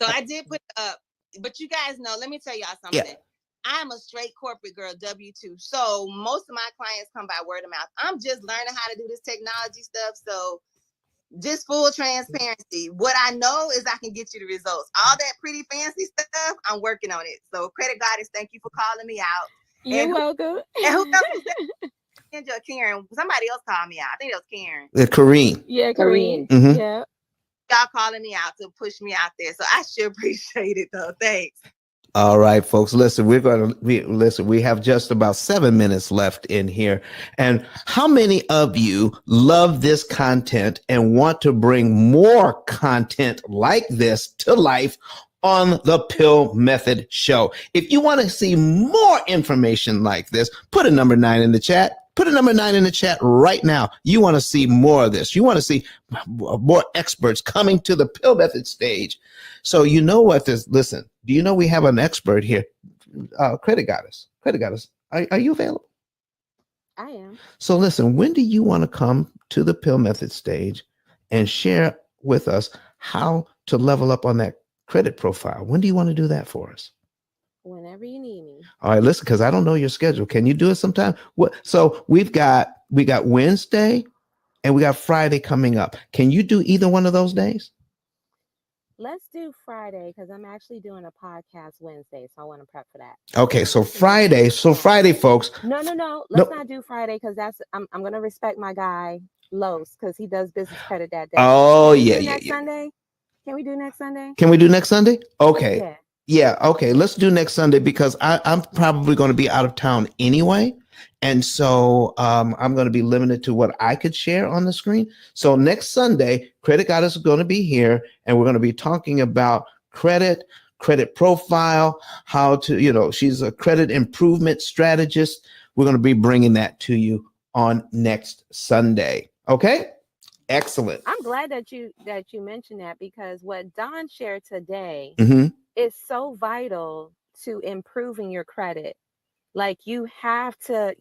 So I did put up, but you guys know, let me tell y'all something. Yeah. I'm a straight corporate girl, W-2. So most of my clients come by word of mouth. I'm just learning how to do this technology stuff. So just full transparency. What I know is I can get you the results. All that pretty fancy stuff, I'm working on it. So Credit Goddess, thank you for calling me out. You're welcome. And who else was that? Karen. Somebody else called me out. I think it was Karen. Kareem. Yeah, Kareem. Mm-hmm. Yeah. Y'all calling me out to push me out there. So I sure appreciate it though. Thanks. All right, folks, listen, we have just about 7 minutes left in here. And how many of you love this content and want to bring more content like this to life on the P.I.L.L Method Show? If you want to see more information like this, put a number 9 in the chat. Put a number 9 in the chat right now. You want to see more of this. You want to see more experts coming to the P.I.L.L Method stage. So you know what this, listen, do you know we have an expert here? Credit Goddess. Are you available? I am. So listen, when do you want to come to the P.I.L.L Method stage and share with us how to level up on that credit profile? When do you want to do that for us? Whenever you need me. All right, listen, because I don't know your schedule. Can you do it sometime? So we got Wednesday and we got Friday coming up. Can you do either one of those days? Let's do Friday because I'm actually doing a podcast Wednesday, so I want to prep for that. Okay, so Friday, folks. No. Let's not do Friday because I'm gonna respect my guy Los because he does business credit that day. Oh yeah. Sunday? Can we do next Sunday? Can we do next Sunday? Okay. Yeah. Okay. Let's do next Sunday because I'm probably going to be out of town anyway. And so I'm going to be limited to what I could share on the screen. So next Sunday, Credit Goddess is going to be here and we're going to be talking about credit profile, how to, she's a credit improvement strategist. We're going to be bringing that to you on next Sunday. Okay. Excellent. I'm glad that you mentioned that because what Don shared today Mm-hmm. is so vital to improving your credit. Like you have to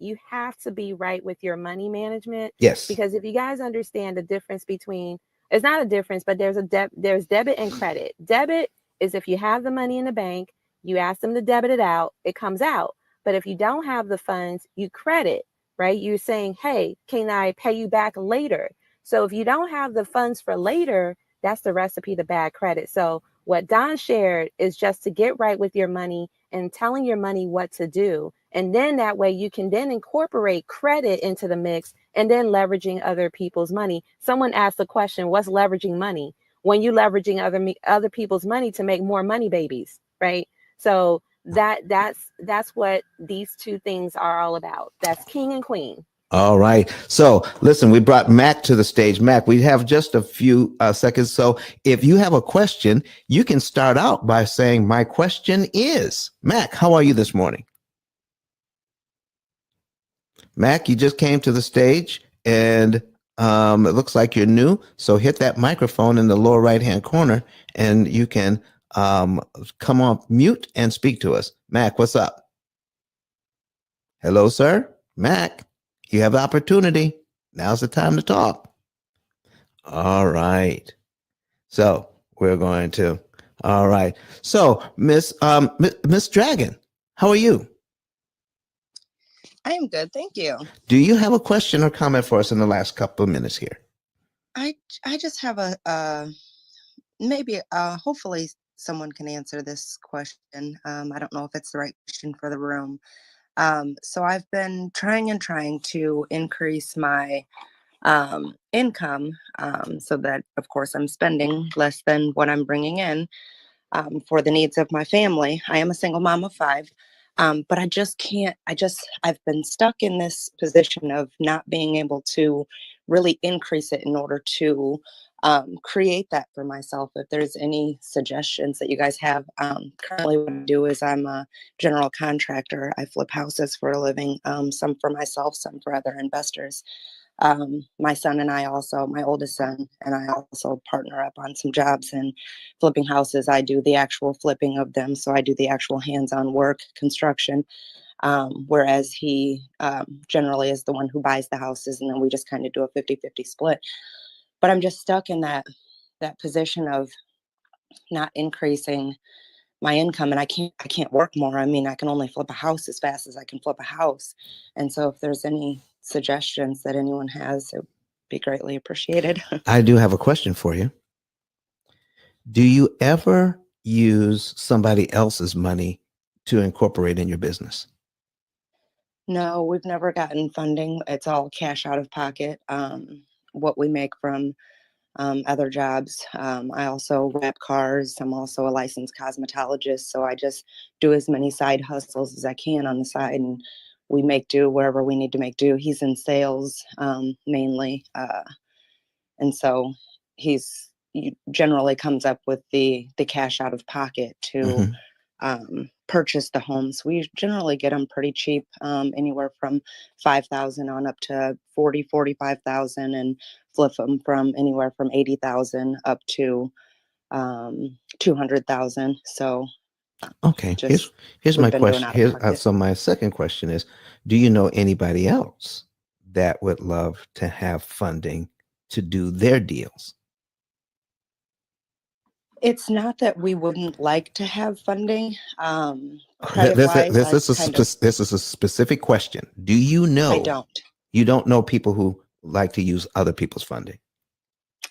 be right with your money management. Yes. Because if you guys understand the difference between, it's not a difference, but there's debit and credit. Debit is if you have the money in the bank You ask them to debit it out, it comes out. But if you don't have the funds, you credit, right? You're saying, hey, can I pay you back later? So if you don't have the funds for later, that's the recipe to bad credit. So what Don shared is just to get right with your money and telling your money what to do. And then that way you can then incorporate credit into the mix and then leveraging other people's money. Someone asked the question, what's leveraging money? When you leveraging other people's money to make more money babies, right? So that's what these two things are all about. That's king and queen. All right. So listen, we brought Mac to the stage. Mac, we have just a few seconds. So if you have a question, you can start out by saying, my question is, Mac, how are you this morning? Mac, you just came to the stage and it looks like you're new. So hit that microphone in the lower right-hand corner and you can come off mute and speak to us. Mac, what's up? Hello, sir. Mac, you have the opportunity. Now's the time to talk. All right. So we're going to. All right. So Miss Dragon, how are you? I am good, thank you. Do you have a question or comment for us in the last couple of minutes here? I just have hopefully someone can answer this question. I don't know if it's the right question for the room. So I've been trying to increase my income so that, of course, I'm spending less than what I'm bringing in for the needs of my family. I am a single mom of 5. But I just can't, I've been stuck in this position of not being able to really increase it in order to create that for myself. If there's any suggestions that you guys have, currently what I do is I'm a general contractor. I flip houses for a living, some for myself, some for other investors. My son and I also, my oldest son and I also partner up on some jobs and flipping houses. I do the actual flipping of them. So I do the actual hands-on work, construction, whereas he generally is the one who buys the houses, and then we just kind of do a 50-50 split. But I'm just stuck in that position of not increasing my income, and I can't work more. I mean, I can only flip a house as fast as I can flip a house. And so if there's any suggestions that anyone has, it would be greatly appreciated. I do have a question for you. Do you ever use somebody else's money to incorporate in your business? No, we've never gotten funding. It's all cash out of pocket. What we make from other jobs. I also wrap cars. I'm also a licensed cosmetologist. So I just do as many side hustles as I can on the side, and we make do wherever we need to make do. He's in sales mainly. And so he generally comes up with the cash out of pocket to purchase the homes. We generally get them pretty cheap, anywhere from $5,000 on up to $45,000, and flip them from anywhere from $80,000 up to $200,000. So okay, here's my question. So my second question is, do you know anybody else that would love to have funding to do their deals? It's not that we wouldn't like to have funding. This is a specific question. Do you know? I don't. You don't know people who like to use other people's funding?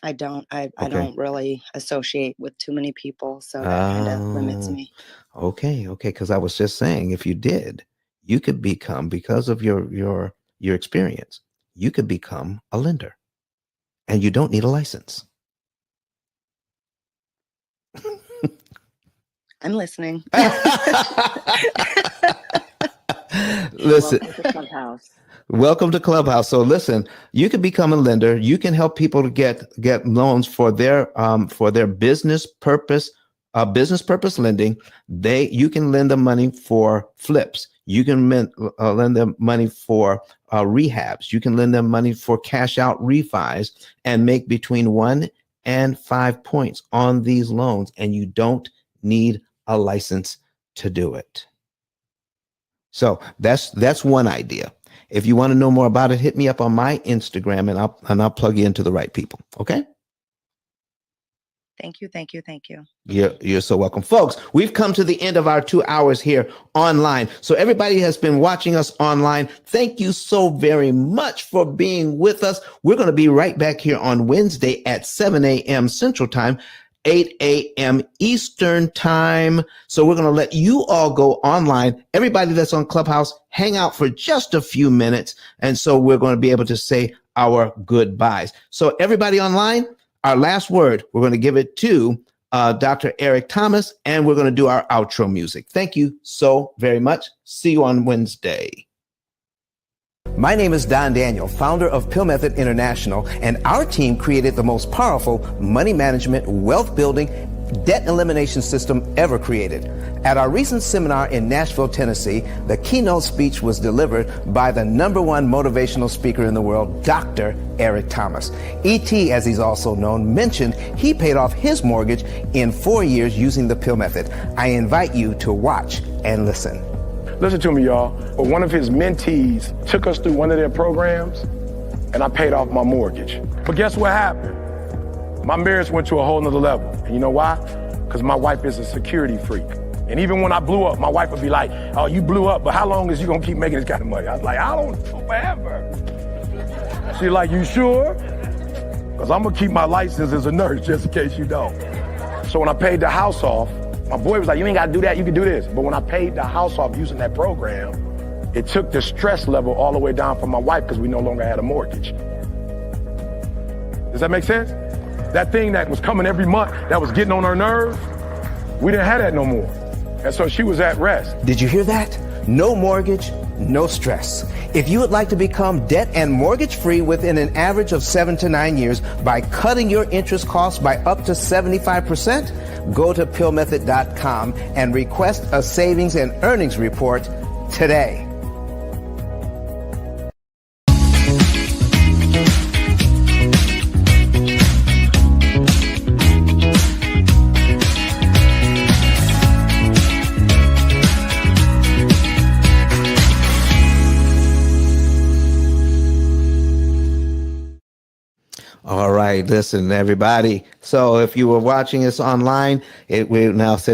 I don't. I don't really associate with too many people, so that kind of limits me. Okay. Because I was just saying, if you did, you could become, because of your experience, you could become a lender, and you don't need a license. I'm listening. Listen. Welcome to Clubhouse. Welcome to Clubhouse. So listen, you can become a lender. You can help people to get loans for their business purpose lending. You can lend them money for flips. You can lend them money for rehabs. You can lend them money for cash out refis and make between 1 and 5 points on these loans, and you don't need a license to do it. So that's one idea. If you want to know more about it, hit me up on my Instagram, and I'll plug you into the right people. Okay. Thank you. Thank you. Thank you. You're so welcome. Folks, we've come to the end of our 2 hours here online. So everybody has been watching us online. Thank you so very much for being with us. We're going to be right back here on Wednesday at 7 a.m. Central Time, 8 a.m. Eastern Time. So we're going to let you all go online. Everybody that's on Clubhouse, hang out for just a few minutes. And so we're going to be able to say our goodbyes. So everybody online, our last word, we're going to give it to Dr. Eric Thomas, and we're going to do our outro music. Thank you so very much. See you on Wednesday. My name is Don Daniel, founder of P.I.L.L Method International, and our team created the most powerful money management, wealth building, debt elimination system ever created. At our recent seminar in Nashville, Tennessee, the keynote speech was delivered by the #1 motivational speaker in the world, Dr. Eric Thomas. E.T., as he's also known, mentioned he paid off his mortgage in 4 years using the P.I.L.L Method. I invite you to watch and listen. Listen to me, y'all. But one of his mentees took us through one of their programs, and I paid off my mortgage. But guess what happened? My marriage went to a whole nother level. And you know why? Because my wife is a security freak. And even when I blew up, my wife would be like, oh, you blew up, but how long is you gonna keep making this kind of money? I was like, I don't know, forever. She's like, you sure? Because I'm gonna keep my license as a nurse just in case you don't. So when I paid the house off, my boy was like, you ain't gotta do that, you can do this. But when I paid the house off using that program, it took the stress level all the way down for my wife because we no longer had a mortgage. Does that make sense? That thing that was coming every month, that was getting on her nerves, we didn't have that no more. And so she was at rest. Did you hear that? No mortgage, no stress. If you would like to become debt and mortgage free within an average of 7 to 9 years by cutting your interest costs by up to 75%, go to pillmethod.com and request a savings and earnings report today. All right, listen, everybody. So if you were watching us online, we now said